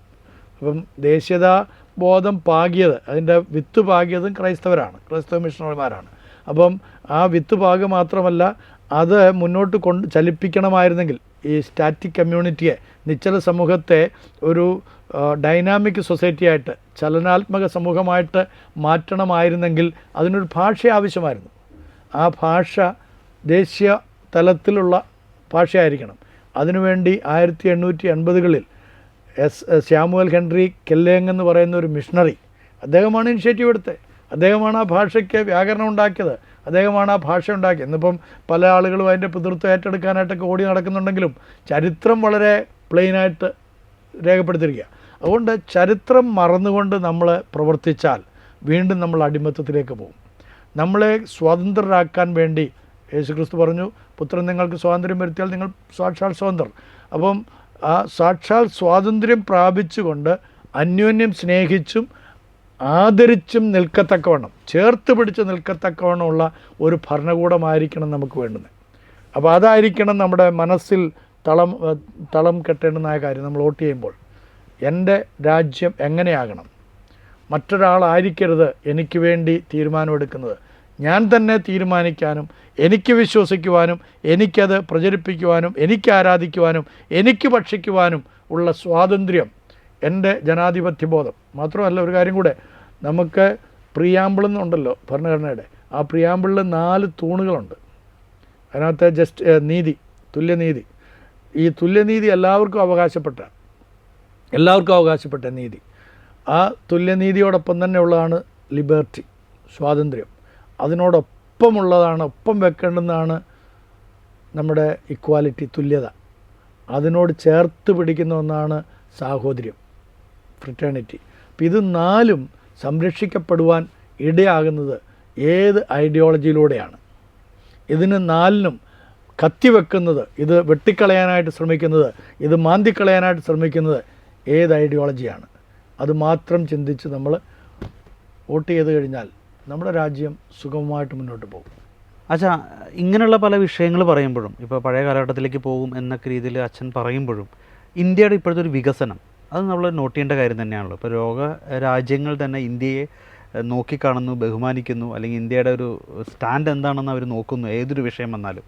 അപ്പം ദേശീയതാബോധം പാകിയത്, അതിൻ്റെ വിത്ത് പാകിയതും ക്രൈസ്തവരാണ്, ക്രൈസ്തവ മിഷണറിമാരാണ്. അപ്പം ആ വിത്ത് പാകുക മാത്രമല്ല, അത് മുന്നോട്ട് ചലിപ്പിക്കണമായിരുന്നെങ്കിൽ ഈ സ്റ്റാറ്റിക് കമ്മ്യൂണിറ്റിയെ, നിശ്ചല സമൂഹത്തെ ഒരു ഡൈനാമിക് സൊസൈറ്റിയായിട്ട്, ചലനാത്മക സമൂഹമായിട്ട് മാറ്റണമായിരുന്നെങ്കിൽ അതിനൊരു ഭാഷ ആവശ്യമായിരുന്നു. ആ ഭാഷ ദേശീയ തലത്തിലുള്ള ഭാഷയായിരിക്കണം. അതിനുവേണ്ടി 1880-കളിൽ സാമുവൽ ഹെൻറി കെല്ലേങ് എന്ന് പറയുന്ന ഒരു മിഷണറി, അദ്ദേഹമാണ് ഇനിഷ്യേറ്റീവ് എടുത്തത്. അദ്ദേഹമാണ് ആ ഭാഷയ്ക്ക് വ്യാകരണം ഉണ്ടാക്കിയത്. അദ്ദേഹമാണ് ആ ഭാഷ ഉണ്ടാക്കിയത്. ഇന്നിപ്പം പല ആളുകളും അതിൻ്റെ പിതൃത്വം ഏറ്റെടുക്കാനായിട്ടൊക്കെ ഓടി നടക്കുന്നുണ്ടെങ്കിലും ചരിത്രം വളരെ പ്ലെയിനായിട്ട് രേഖപ്പെടുത്തിയിരിക്കുക. അതുകൊണ്ട് ചരിത്രം മറന്നുകൊണ്ട് നമ്മൾ പ്രവർത്തിച്ചാൽ വീണ്ടും നമ്മൾ അടിമത്തത്തിലേക്ക് പോകും. നമ്മളെ സ്വതന്ത്രരാക്കാൻ വേണ്ടി യേശുക്രിസ്തു പറഞ്ഞു, പുത്രൻ നിങ്ങൾക്ക് സ്വാതന്ത്ര്യം വരുത്തിയാൽ നിങ്ങൾ സാക്ഷാൽ സ്വതന്ത്രർ. അപ്പം ആ സാക്ഷാൽ സ്വാതന്ത്ര്യം പ്രാപിച്ചുകൊണ്ട് അന്യോന്യം സ്നേഹിച്ചും ആദരിച്ചും നിൽക്കത്തക്കവണ്ണം, ചേർത്ത് പിടിച്ച് നിൽക്കത്തക്കവണ്ണമുള്ള ഒരു ഭരണകൂടമായിരിക്കണം നമുക്ക് വേണ്ടുന്നത്. അപ്പോൾ അതായിരിക്കണം നമ്മുടെ മനസ്സിൽ തളം കെട്ടേണ്ടുന്ന കാര്യം. നമ്മൾ വോട്ട് ചെയ്യുമ്പോൾ എൻ്റെ രാജ്യം എങ്ങനെയാകണം? മറ്റൊരാളായിരിക്കരുത് എനിക്ക് വേണ്ടി തീരുമാനമെടുക്കുന്നത്. ഞാൻ തന്നെ തീരുമാനിക്കാനും എനിക്ക് വിശ്വസിക്കുവാനും എനിക്കത് പ്രചരിപ്പിക്കുവാനും എനിക്ക് ആരാധിക്കുവാനും എനിക്ക് ഭക്ഷിക്കുവാനും ഉള്ള സ്വാതന്ത്ര്യം എൻ്റെ ജനാധിപത്യബോധം. മാത്രമല്ല, ഒരു കാര്യം കൂടെ, നമുക്ക് പ്രിയാമ്പിളെന്നുണ്ടല്ലോ ഭരണഘടനയുടെ. ആ പ്രിയാമ്പിളിൽ 4 തൂണുകളുണ്ട്. അതിനകത്ത് നീതി, തുല്യനീതി. ഈ തുല്യനീതി എല്ലാവർക്കും അവകാശപ്പെട്ട നീതി. ആ തുല്യനീതിയോടൊപ്പം തന്നെ ഉള്ളതാണ് ലിബർട്ടി, സ്വാതന്ത്ര്യം. അതിനോടൊപ്പമുള്ളതാണ്, ഒപ്പം വെക്കേണ്ടുന്നതാണ് നമ്മുടെ ഇക്വാലിറ്റി, തുല്യത. അതിനോട് ചേർത്ത് പിടിക്കുന്ന ഒന്നാണ് സാഹോദര്യം, ഫ്രിറ്റേണിറ്റി. അപ്പം ഇത് 4ഉം സംരക്ഷിക്കപ്പെടുവാൻ ഇടയാകുന്നത് ഏത് ഐഡിയോളജിയിലൂടെയാണ്? ഇതിന് 4നും കത്തിവെക്കുന്നത്, ഇത് വെട്ടിക്കളയാനായിട്ട് ശ്രമിക്കുന്നത്, ഇത് മാന്തിക്കളയാനായിട്ട് ശ്രമിക്കുന്നത് ഏത് ഐഡിയോളജിയാണ്? അത് മാത്രം ചിന്തിച്ച് നമ്മൾ വോട്ട് ചെയ്ത് കഴിഞ്ഞാൽ നമ്മുടെ രാജ്യം സുഗമമായിട്ട് മുന്നോട്ട് പോകും. അച്ഛാ, ഇങ്ങനെയുള്ള പല വിഷയങ്ങൾ പറയുമ്പോഴും, ഇപ്പോൾ പഴയ കാലഘട്ടത്തിലേക്ക് പോകും എന്നൊക്കെ രീതിയിൽ അച്ഛൻ പറയുമ്പോഴും, ഇന്ത്യയുടെ ഇപ്പോഴത്തെ ഒരു വികസനം അത് നമ്മൾ നോട്ട് ചെയ്യേണ്ട കാര്യം തന്നെയാണല്ലോ. ഇപ്പോൾ ലോക രാജ്യങ്ങൾ തന്നെ ഇന്ത്യയെ നോക്കിക്കാണുന്നു, ബഹുമാനിക്കുന്നു, അല്ലെങ്കിൽ ഇന്ത്യയുടെ ഒരു സ്റ്റാൻഡ് എന്താണെന്ന് അവർ നോക്കുന്നു ഏതൊരു വിഷയം വന്നാലും.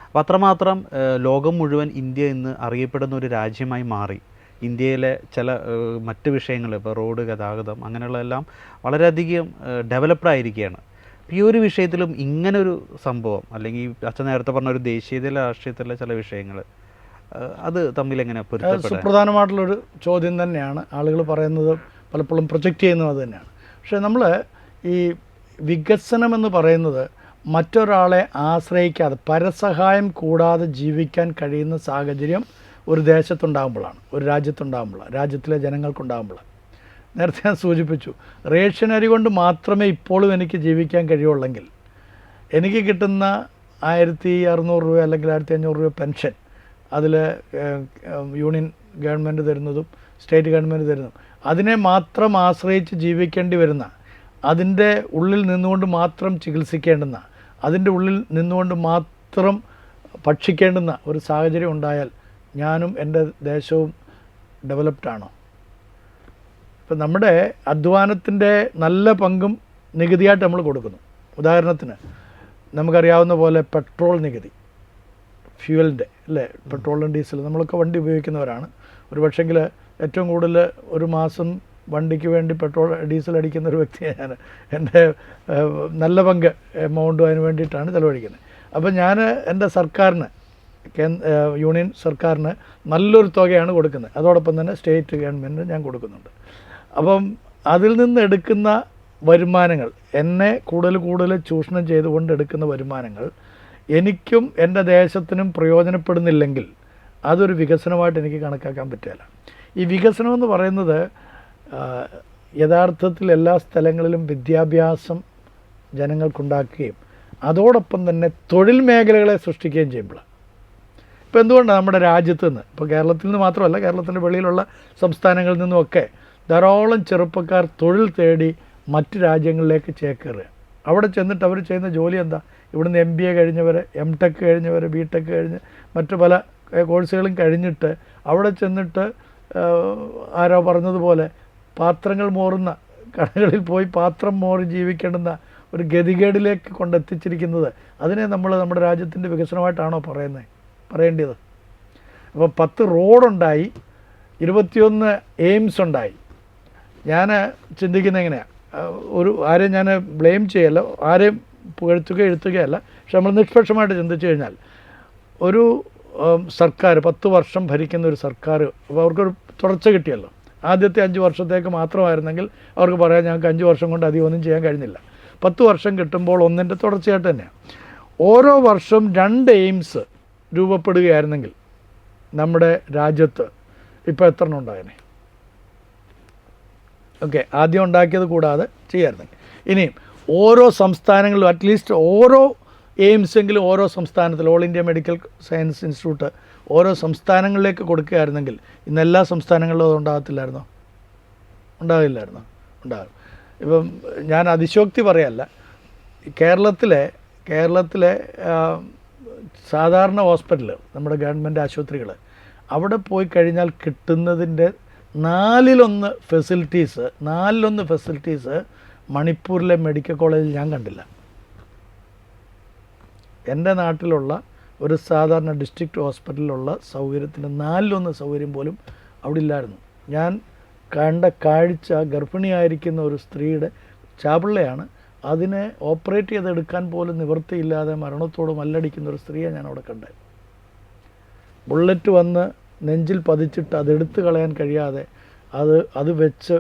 അപ്പോൾ അത്രമാത്രം ലോകം മുഴുവൻ ഇന്ത്യ ഇന്ന് അറിയപ്പെടുന്ന ഒരു രാജ്യമായി മാറി. ഇന്ത്യയിലെ ചില മറ്റ് വിഷയങ്ങൾ, ഇപ്പോൾ റോഡ് ഗതാഗതം അങ്ങനെയുള്ളതെല്ലാം വളരെയധികം ഡെവലപ്ഡ് ആയിരിക്കുകയാണ്. ഈ ഒരു വിഷയത്തിലും ഇങ്ങനൊരു സംഭവം, അല്ലെങ്കിൽ അച്ഛൻ നേരത്തെ പറഞ്ഞ ഒരു ദേശീയതയിലെ രാഷ്ട്രീയത്തിലെ ചില വിഷയങ്ങൾ, അത് തമ്മിൽ എങ്ങനെ പൊരുത്തപ്പെടാൻ? സുപ്രധാനമായിട്ടുള്ളൊരു ചോദ്യം തന്നെയാണ്. ആളുകൾ പറയുന്നത് പലപ്പോഴും പ്രൊജക്റ്റ് ചെയ്യുന്നത് അത് തന്നെയാണ്. പക്ഷേ നമ്മൾ ഈ വികസനം എന്ന് പറയുന്നത് മറ്റൊരാളെ ആശ്രയിക്കാതെ പരസഹായം കൂടാതെ ജീവിക്കാൻ കഴിയുന്ന സാഹചര്യം ഒരു ദേശത്തുണ്ടാകുമ്പോഴാണ്, ഒരു രാജ്യത്തുണ്ടാകുമ്പോഴാണ്, രാജ്യത്തിലെ ജനങ്ങൾക്കുണ്ടാകുമ്പോഴാണ്. നേരത്തെ ഞാൻ സൂചിപ്പിച്ചു, റേഷൻ അരി കൊണ്ട് മാത്രമേ ഇപ്പോഴും എനിക്ക് ജീവിക്കാൻ കഴിയുള്ളെങ്കിൽ എനിക്ക് കിട്ടുന്ന 1600 രൂപ അല്ലെങ്കിൽ 1500 രൂപ പെൻഷൻ, അതിൽ യൂണിയൻ ഗവൺമെൻറ് തരുന്നതും സ്റ്റേറ്റ് ഗവൺമെൻറ് തരുന്നതും, അതിനെ മാത്രം ആശ്രയിച്ച് ജീവിക്കേണ്ടി വരുന്ന, അതിൻ്റെ ഉള്ളിൽ നിന്നുകൊണ്ട് മാത്രം ചികിത്സിക്കേണ്ടുന്ന, അതിൻ്റെ ഉള്ളിൽ നിന്നുകൊണ്ട് മാത്രം ഭക്ഷിക്കേണ്ടുന്ന ഒരു സാഹചര്യം ഉണ്ടായാൽ ഞാനും എൻ്റെ ദേശവും ഡെവലപ്ഡാണോ? ഇപ്പം നമ്മുടെ അധ്വാനത്തിൻ്റെ നല്ല പങ്കും നികുതിയായിട്ട് നമ്മൾ കൊടുക്കുന്നു. ഉദാഹരണത്തിന് നമുക്കറിയാവുന്ന പോലെ പെട്രോൾ നികുതി, ഫ്യൂവലിൻ്റെ അല്ലേ, പെട്രോളും ഡീസൽ, നമ്മളൊക്കെ വണ്ടി ഉപയോഗിക്കുന്നവരാണ്. ഒരു പക്ഷെങ്കിൽ ഏറ്റവും കൂടുതൽ ഒരു മാസം വണ്ടിക്ക് വേണ്ടി പെട്രോൾ ഡീസൽ അടിക്കുന്ന ഒരു വ്യക്തിയാണ് ഞാൻ. എൻ്റെ നല്ല പങ്ക് എമൗണ്ടും അതിന് വേണ്ടിയിട്ടാണ് ചിലവഴിക്കുന്നത്. അപ്പം ഞാൻ എൻ്റെ സർക്കാരിന്, യൂണിയൻ സർക്കാരിന് നല്ലൊരു തുകയാണ് കൊടുക്കുന്നത്. അതോടൊപ്പം തന്നെ സ്റ്റേറ്റ് ഗവൺമെൻറ്റിന് ഞാൻ കൊടുക്കുന്നുണ്ട്. അപ്പം അതിൽ നിന്ന് എടുക്കുന്ന വരുമാനങ്ങൾ, എന്നെ കൂടുതൽ ചൂഷണം ചെയ്തുകൊണ്ട് എടുക്കുന്ന വരുമാനങ്ങൾ എനിക്കും എൻ്റെ ദേശത്തിനും പ്രയോജനപ്പെടുന്നില്ലെങ്കിൽ അതൊരു വികസനമായിട്ട് എനിക്ക് കണക്കാക്കാൻ പറ്റില്ല. ഈ വികസനം എന്ന് പറയുന്നത് യഥാർത്ഥത്തിൽ എല്ലാ സ്ഥലങ്ങളിലും വിദ്യാഭ്യാസം ജനങ്ങൾക്കുണ്ടാക്കുകയും അതോടൊപ്പം തന്നെ തൊഴിൽ മേഖലകളെ സൃഷ്ടിക്കുകയും ചെയ്യുമ്പോഴാണ്. ഇപ്പോൾ എന്തുകൊണ്ടാണ് നമ്മുടെ രാജ്യത്ത് നിന്ന്, ഇപ്പോൾ കേരളത്തിൽ നിന്ന് മാത്രമല്ല, കേരളത്തിൻ്റെ വെളിയിലുള്ള സംസ്ഥാനങ്ങളിൽ നിന്നുമൊക്കെ ധാരാളം ചെറുപ്പക്കാർ തൊഴിൽ തേടി മറ്റ് രാജ്യങ്ങളിലേക്ക് ചേക്കേറുക. അവിടെ ചെന്നിട്ട് അവർ ചെയ്യുന്ന ജോലി എന്താ? ഇവിടുന്ന് MBA കഴിഞ്ഞവർ, MTech കഴിഞ്ഞവർ, BTech കഴിഞ്ഞ് മറ്റു പല കോഴ്സുകളും കഴിഞ്ഞിട്ട് അവിടെ ചെന്നിട്ട് ആരോ പറഞ്ഞതുപോലെ പാത്രങ്ങൾ മോറുന്ന കടകളിൽ പോയി പാത്രം മോറി ജീവിക്കേണ്ടുന്ന ഒരു ഗതികേടിലേക്ക് കൊണ്ടെത്തിച്ചിരിക്കുന്നത്. അതിനെ നമ്മൾ നമ്മുടെ രാജ്യത്തിൻ്റെ വികസനമായിട്ടാണോ പറയേണ്ടത്? അപ്പോൾ 10 റോഡുണ്ടായി, 21 എയിംസ് ഉണ്ടായി. ഞാൻ ചിന്തിക്കുന്നത് എങ്ങനെയാണ്, ആരെയും ഞാൻ ബ്ലെയിം ചെയ്യല്ല, ആരെയും എഴുത്തുകയല്ല. പക്ഷെ നമ്മൾ നിഷ്പക്ഷമായിട്ട് ചിന്തിച്ചു കഴിഞ്ഞാൽ ഒരു സർക്കാർ 10 വർഷം ഭരിക്കുന്ന ഒരു സർക്കാർ, അപ്പോൾ അവർക്കൊരു തുടർച്ച കിട്ടിയല്ലോ. ആദ്യത്തെ 5 വർഷത്തേക്ക് മാത്രമായിരുന്നെങ്കിൽ അവർക്ക് പറയാം ഞങ്ങൾക്ക് 5 വർഷം കൊണ്ട് അധികം ഒന്നും ചെയ്യാൻ കഴിഞ്ഞില്ല. 10 വർഷം കിട്ടുമ്പോൾ ഒന്നിൻ്റെ തുടർച്ചയായിട്ട് തന്നെയാണ്. ഓരോ വർഷം 2 എയിംസ് രൂപപ്പെടുകയായിരുന്നെങ്കിൽ നമ്മുടെ രാജ്യത്ത് ഇപ്പോൾ എത്ര എണ്ണം ഉണ്ടായേനെ? ഓക്കെ, ആദ്യം ഉണ്ടാക്കിയത് കൂടാതെ ചെയ്യായിരുന്നെങ്കിൽ. ഇനിയും ഓരോ സംസ്ഥാനങ്ങളിലും അറ്റ്ലീസ്റ്റ് ഓരോ എയിംസെങ്കിലും ഓരോ സംസ്ഥാനത്തിൽ, all India medical science institute ഓരോ സംസ്ഥാനങ്ങളിലേക്ക് കൊടുക്കുകയായിരുന്നെങ്കിൽ ഇന്ന് എല്ലാ സംസ്ഥാനങ്ങളിലും അത് ഉണ്ടാകത്തില്ലായിരുന്നോ? ഉണ്ടാകില്ലായിരുന്നോ? ഉണ്ടാകും. ഇപ്പം ഞാൻ അതിശോക്തി പറയല്ല, കേരളത്തിലെ സാധാരണ ഹോസ്പിറ്റൽ, നമ്മുടെ ഗവൺമെൻറ് ആശുപത്രികൾ, അവിടെ പോയി കഴിഞ്ഞാൽ കിട്ടുന്നതിൻ്റെ 4/1 ഫെസിലിറ്റീസ് മണിപ്പൂരിലെ മെഡിക്കൽ കോളേജിൽ ഞാൻ കണ്ടില്ല. എൻ്റെ നാട്ടിലുള്ള ഒരു സാധാരണ ഡിസ്ട്രിക്റ്റ് ഹോസ്പിറ്റലിലുള്ള സൗകര്യത്തിൻ്റെ 4/1 സൗകര്യം പോലും അവിടെ ഇല്ലായിരുന്നു. ഞാൻ കണ്ട കാഴ്ച, ഗർഭിണിയായിരിക്കുന്ന ഒരു സ്ത്രീയുടെ ചാപിള്ളയാണ്, അതിനെ ഓപ്പറേറ്റ് ചെയ്തെടുക്കാൻ പോലും നിവൃത്തിയില്ലാതെ മരണത്തോട് മല്ലടിക്കുന്ന ഒരു സ്ത്രീയെ ഞാൻ അവിടെ കണ്ടത്. ബുള്ളറ്റ് വന്ന് നെഞ്ചിൽ പതിച്ചിട്ട് അതെടുത്ത് കളയാൻ കഴിയാതെ, അത് വെച്ച്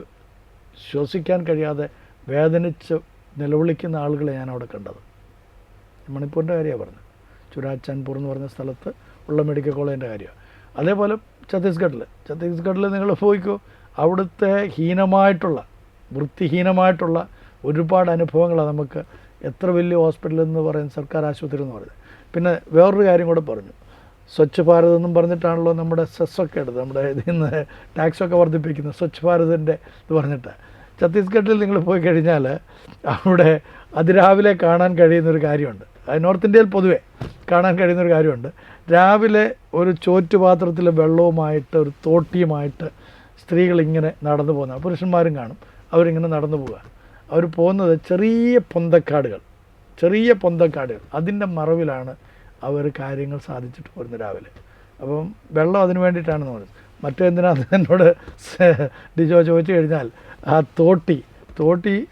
ശ്വസിക്കാൻ കഴിയാതെ വേദനിച്ച് നിലവിളിക്കുന്ന ആളുകളെ ഞാൻ അവിടെ കണ്ടത്. മണിപ്പൂരിൻ്റെ കാര്യമാണ് പറഞ്ഞത്, ചുരാചാൻപൂർ എന്ന് പറഞ്ഞ സ്ഥലത്ത് ഉള്ള മെഡിക്കൽ കോളേജിൻ്റെ കാര്യമാണ്. അതേപോലെ ഛത്തീസ്ഗഡിൽ നിങ്ങൾ പോയിക്കോ, അവിടുത്തെ വൃത്തിഹീനമായിട്ടുള്ള ഒരുപാട് അനുഭവങ്ങളാണ് നമുക്ക്. എത്ര വലിയ ഹോസ്പിറ്റൽ എന്ന് പറയുന്നത്, സർക്കാർ ആശുപത്രി എന്ന് പറയുന്നത്. പിന്നെ വേറൊരു കാര്യം കൂടെ പറഞ്ഞു, സ്വച്ഛ് ഭാരത് എന്നും പറഞ്ഞിട്ടാണല്ലോ നമ്മുടെ സെസ്സൊക്കെ എടുത്ത് നമ്മുടെ ഇതിൽ നിന്ന് ടാക്സൊക്കെ വർദ്ധിപ്പിക്കുന്നത്, സ്വച്ഛ് ഭാരതിൻ്റെ ഇത് പറഞ്ഞിട്ട്. ഛത്തീസ്ഗഡിൽ നിങ്ങൾ പോയി കഴിഞ്ഞാൽ അവിടെ അതിരാവിലെ കാണാൻ കഴിയുന്നൊരു കാര്യമുണ്ട്, നോർത്ത് ഇന്ത്യയിൽ പൊതുവെ കാണാൻ കഴിയുന്നൊരു കാര്യമുണ്ട്. രാവിലെ ഒരു ചോറ്റുപാത്രത്തിൽ വെള്ളവുമായിട്ട് ഒരു തോട്ടിയുമായിട്ട് സ്ത്രീകളിങ്ങനെ നടന്നു പോകുന്ന, പുരുഷന്മാരും കാണും, അവരിങ്ങനെ നടന്നു പോവുക. അവർ പോകുന്നത് ചെറിയ പൊന്തക്കാടുകൾ, അതിൻ്റെ മറവിലാണ് അവർ കാര്യങ്ങൾ സാധിച്ചിട്ട് പോരുന്നത് രാവിലെ. അപ്പം വെള്ളം അതിന് വേണ്ടിയിട്ടാണെന്ന് പറയുന്നത്. മറ്റെന്തിനാണ് എന്നോട് ഡിജോ ചോദിച്ചു കഴിഞ്ഞാൽ, ആ തോട്ടി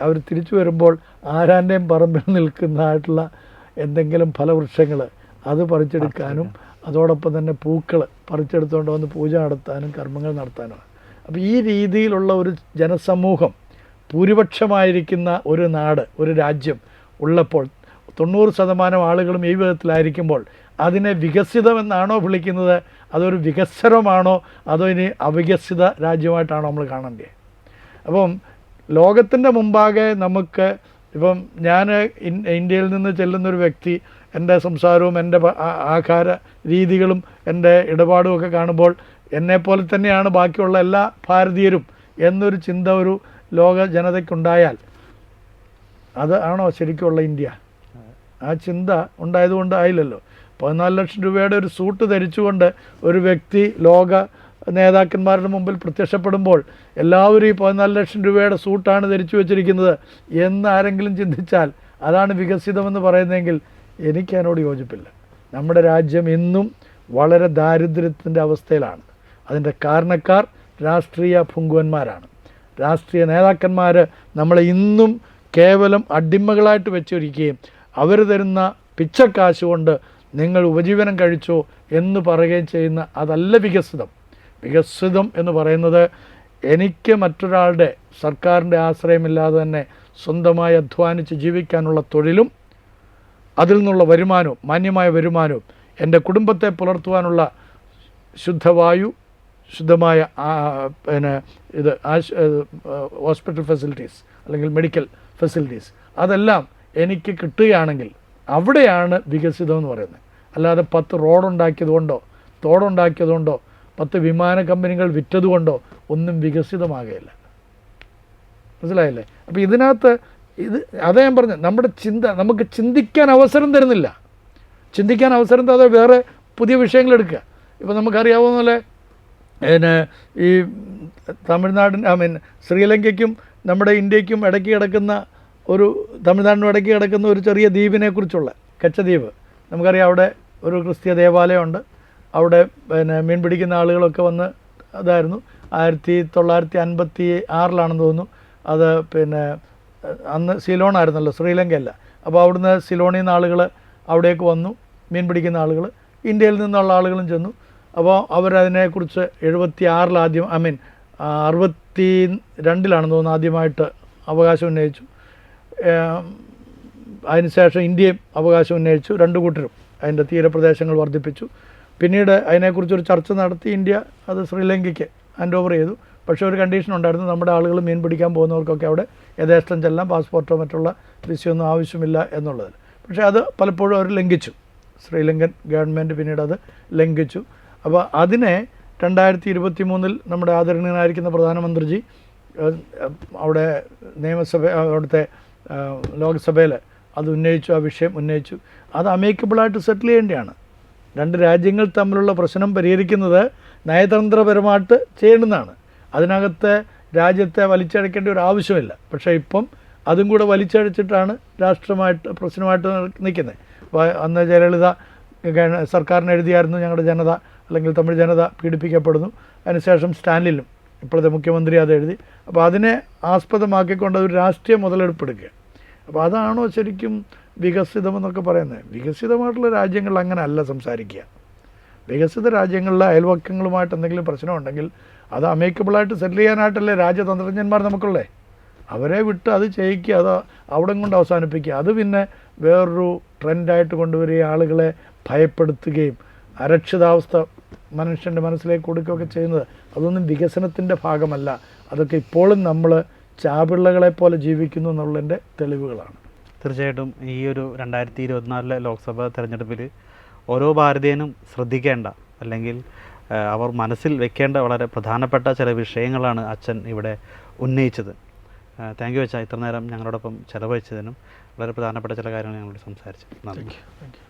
അവർ തിരിച്ചു വരുമ്പോൾ ആരാൻ്റെയും പറമ്പിൽ നിൽക്കുന്നതായിട്ടുള്ള എന്തെങ്കിലും ഫലവൃക്ഷങ്ങൾ അത് പറിച്ചെടുക്കാനും അതോടൊപ്പം തന്നെ പൂക്കൾ പറിച്ചെടുത്തുകൊണ്ട് വന്ന് പൂജ നടത്താനും കർമ്മങ്ങൾ നടത്താനുമാണ്. അപ്പോൾ ഈ രീതിയിലുള്ള ഒരു ജനസമൂഹം ഭൂരിപക്ഷമായിരിക്കുന്ന ഒരു നാട്, ഒരു രാജ്യം ഉള്ളപ്പോൾ 90% ആളുകളും ഈ വിധത്തിലായിരിക്കുമ്പോൾ അതിനെ വികസിതമെന്നാണോ വിളിക്കുന്നത്, അതൊരു വികസനമാണോ, അതോ ഇനി അവികസിത രാജ്യമായിട്ടാണോ നമ്മൾ കാണേണ്ടത്? അപ്പം ലോകത്തിൻ്റെ മുമ്പാകെ നമുക്ക് ഇപ്പം ഞാൻ ഇന്ത്യയിൽ നിന്ന് ചെല്ലുന്നൊരു വ്യക്തി, എൻ്റെ സംസാരവും എൻ്റെ ആഹാര രീതികളും എൻ്റെ ഇടപാടുമൊക്കെ കാണുമ്പോൾ എന്നെപ്പോലെ തന്നെയാണ് ബാക്കിയുള്ള എല്ലാ ഭാരതീയരും എന്നൊരു ചിന്ത ഒരു ലോക ജനതയ്ക്കുണ്ടായാൽ അത് ആണോ ശരിക്കുള്ള ഇന്ത്യ? ആ ചിന്ത ഉണ്ടായതുകൊണ്ട് ആയില്ലല്ലോ. 14 ലക്ഷം രൂപയുടെ ഒരു സൂട്ട് ധരിച്ചുകൊണ്ട് ഒരു വ്യക്തി ലോക നേതാക്കന്മാരുടെ മുമ്പിൽ പ്രത്യക്ഷപ്പെടുമ്പോൾ എല്ലാവരും ഈ 14 ലക്ഷം രൂപയുടെ സൂട്ടാണ് ധരിച്ചു വച്ചിരിക്കുന്നത് എന്ന് ആരെങ്കിലും ചിന്തിച്ചാൽ അതാണ് വികസിതമെന്ന് പറയുന്നതെങ്കിൽ എനിക്ക് അതിനോട് യോജിപ്പില്ല. നമ്മുടെ രാജ്യം ഇന്നും വളരെ ദാരിദ്ര്യത്തിൻ്റെ അവസ്ഥയിലാണ്. അതിൻ്റെ കാരണക്കാർ രാഷ്ട്രീയ ഭുങ്കുവന്മാരാണ്. രാഷ്ട്രീയ നേതാക്കന്മാർ നമ്മളെ ഇന്നും കേവലം അടിമകളായിട്ട് വെച്ചൊരിക്കുകയും അവർ തരുന്ന പിച്ചക്കാശ് കൊണ്ട് നിങ്ങൾ ഉപജീവനം കഴിച്ചോ എന്ന് പറയുകയും ചെയ്യുന്ന അതല്ല വികസിതം. വികസിതം എന്ന് പറയുന്നത് എനിക്ക് മറ്റൊരാളുടെ സർക്കാരിൻ്റെ ആശ്രയമില്ലാതെ തന്നെ സ്വന്തമായി അധ്വാനിച്ച് ജീവിക്കാനുള്ള തൊഴിലും അതിൽ നിന്നുള്ള വരുമാനവും മാന്യമായ വരുമാനവും എൻ്റെ കുടുംബത്തെ പുലർത്തുവാനുള്ള ശുദ്ധവായു, ശുദ്ധമായ ഹോസ്പിറ്റൽ ഫെസിലിറ്റീസ് അല്ലെങ്കിൽ മെഡിക്കൽ ഫെസിലിറ്റീസ് അതെല്ലാം എനിക്ക് കിട്ടുകയാണെങ്കിൽ അവിടെയാണ് വികസിതം എന്ന് പറയുന്നത്. അല്ലാതെ 10 റോഡുണ്ടാക്കിയതുകൊണ്ടോ തോടുണ്ടാക്കിയതുകൊണ്ടോ 10 വിമാന കമ്പനികൾ വിറ്റതുകൊണ്ടോ ഒന്നും വികസിതമാകുകയില്ല. മനസ്സിലായില്ലേ? അപ്പോൾ ഇതിനകത്ത് അതേ ഞാൻ പറഞ്ഞത്, നമ്മുടെ ചിന്ത നമുക്ക് ചിന്തിക്കാൻ അവസരം തരുന്നില്ല. ചിന്തിക്കാൻ അവസരം തരാതെ വേറെ പുതിയ വിഷയങ്ങൾ എടുക്കുക. ഇപ്പോൾ നമുക്കറിയാവുന്ന പോലെ ഈ തമിഴ്നാടിന് ശ്രീലങ്കയ്ക്കും നമ്മുടെ ഇന്ത്യക്കും ഇടയ്ക്ക് കിടക്കുന്ന തമിഴ്നാടിനും ഇടയ്ക്ക് കിടക്കുന്ന ഒരു ചെറിയ ദ്വീപിനെ കുറിച്ചുള്ള കച്ചദ്വീപ് നമുക്കറിയാം. അവിടെ ഒരു ക്രിസ്തീയ ദേവാലയമുണ്ട്. അവിടെ മീൻ പിടിക്കുന്ന ആളുകളൊക്കെ വന്ന് അതായിരുന്നു 1956 തോന്നുന്നു. അത് അന്ന് സിലോണായിരുന്നല്ലോ, ശ്രീലങ്കയല്ല. അപ്പോൾ അവിടുന്ന് സിലോണിൽ നിന്ന് ആളുകൾ അവിടേക്ക് വന്നു, മീൻ പിടിക്കുന്ന ആളുകൾ. ഇന്ത്യയിൽ നിന്നുള്ള ആളുകളും ചെന്നു. അപ്പോൾ അവരതിനെക്കുറിച്ച് 76 ആദ്യം 62 തോന്നുന്നു ആദ്യമായിട്ട് അവകാശം ഉന്നയിച്ചു. അതിനുശേഷം ഇന്ത്യയും അവകാശം ഉന്നയിച്ചു. 2 കൂട്ടരും അതിൻ്റെ തീരപ്രദേശങ്ങൾ വർദ്ധിപ്പിച്ചു. പിന്നീട് അതിനെക്കുറിച്ചൊരു ചർച്ച നടത്തി ഇന്ത്യ അത് ശ്രീലങ്കയ്ക്ക് ഹാൻഡ് ഓവർ ചെയ്തു. പക്ഷേ ഒരു കണ്ടീഷൻ ഉണ്ടായിരുന്നു, നമ്മുടെ ആളുകൾ മീൻ പിടിക്കാൻ പോകുന്നവർക്കൊക്കെ അവിടെ യഥേഷ്ടം ചെല്ലാം, പാസ്പോർട്ടോ മറ്റുള്ള വിസയൊന്നും ആവശ്യമില്ല എന്നുള്ളത്. പക്ഷേ അത് പലപ്പോഴും അവർ ലംഘിച്ചു. ശ്രീലങ്കൻ ഗവൺമെൻറ് പിന്നീട് അത് ലംഘിച്ചു. അപ്പോൾ അതിനെ 2023 നമ്മുടെ ആദരണീയനായിരിക്കുന്ന പ്രധാനമന്ത്രിജി അവിടെ അവിടുത്തെ ലോക്സഭയിൽ അത് ഉന്നയിച്ചു, ആ വിഷയം ഉന്നയിച്ചു. അത് അമേക്കബിളായിട്ട് സെറ്റിൽ ചെയ്യേണ്ടതാണ്. 2 രാജ്യങ്ങൾ തമ്മിലുള്ള പ്രശ്നം പരിഹരിക്കുന്നത് നയതന്ത്രപരമായിട്ട് ചെയ്യേണ്ടതാണ്. അതിനകത്ത് രാജ്യത്തെ വലിച്ചഴക്കേണ്ട ഒരു ആവശ്യമില്ല. പക്ഷേ ഇപ്പം അതും കൂടെ വലിച്ചഴച്ചിട്ടാണ് പ്രശ്നമായിട്ട് നിൽക്കുന്നത്. അപ്പോൾ അന്ന് ജയലളിത സർക്കാരിന് എഴുതിയായിരുന്നു, ഞങ്ങളുടെ ജനത അല്ലെങ്കിൽ തമിഴ് ജനത പീഡിപ്പിക്കപ്പെടുന്നു. അതിനുശേഷം സ്റ്റാലിനും ഇപ്പോഴത്തെ മുഖ്യമന്ത്രി അത് എഴുതി. അപ്പോൾ അതിനെ ആസ്പദമാക്കിക്കൊണ്ട് ഒരു രാഷ്ട്രീയ മുതലെടുപ്പെടുക്കുക. അപ്പോൾ അതാണോ ശരിക്കും വികസിതമെന്നൊക്കെ പറയുന്നത്? വികസിതമായിട്ടുള്ള രാജ്യങ്ങൾ അങ്ങനെ അല്ല സംസാരിക്കുക. വികസിത രാജ്യങ്ങളിലെ അയൽവക്കങ്ങളുമായിട്ട് എന്തെങ്കിലും പ്രശ്നമുണ്ടെങ്കിൽ അത് അമേക്കബിളായിട്ട് സെറ്റിൽ ചെയ്യാനായിട്ടല്ലേ രാജ്യതന്ത്രജ്ഞന്മാർ നമുക്കുള്ളേ. അവരെ വിട്ട് അത് ചെയ്യിക്കുക, അത് അവിടെ കൊണ്ട് അവസാനിപ്പിക്കുക. അത് പിന്നെ വേറൊരു ട്രെൻഡായിട്ട് കൊണ്ടുവരികയും ആളുകളെ ഭയപ്പെടുത്തുകയും അരക്ഷിതാവസ്ഥ മനുഷ്യൻ്റെ മനസ്സിലേക്ക് കൊടുക്കുകയൊക്കെ ചെയ്യുന്നത്, അതൊന്നും വികസനത്തിൻ്റെ ഭാഗമല്ല. അതൊക്കെ ഇപ്പോഴും നമ്മൾ ചാപിള്ളകളെ പോലെ ജീവിക്കുന്നു എന്നുള്ളതിൻ്റെ തെളിവുകളാണ്. തീർച്ചയായിട്ടും ഈ ഒരു 2024 ലോക്സഭാ തെരഞ്ഞെടുപ്പിൽ ഓരോ ഭാരതീയനും ശ്രദ്ധിക്കേണ്ട, അല്ലെങ്കിൽ അവർ മനസ്സിൽ വെക്കേണ്ട വളരെ പ്രധാനപ്പെട്ട ചില വിഷയങ്ങളാണ് അച്ഛൻ ഇവിടെ ഉന്നയിച്ചത്. താങ്ക് യു അച്ഛാ, ഇത്ര നേരം ഞങ്ങളോടൊപ്പം ചെലവഴിച്ചതിനും വളരെ പ്രധാനപ്പെട്ട ചില കാര്യങ്ങൾ ഞങ്ങളോട് സംസാരിച്ചു. നന്ദി. Thank you.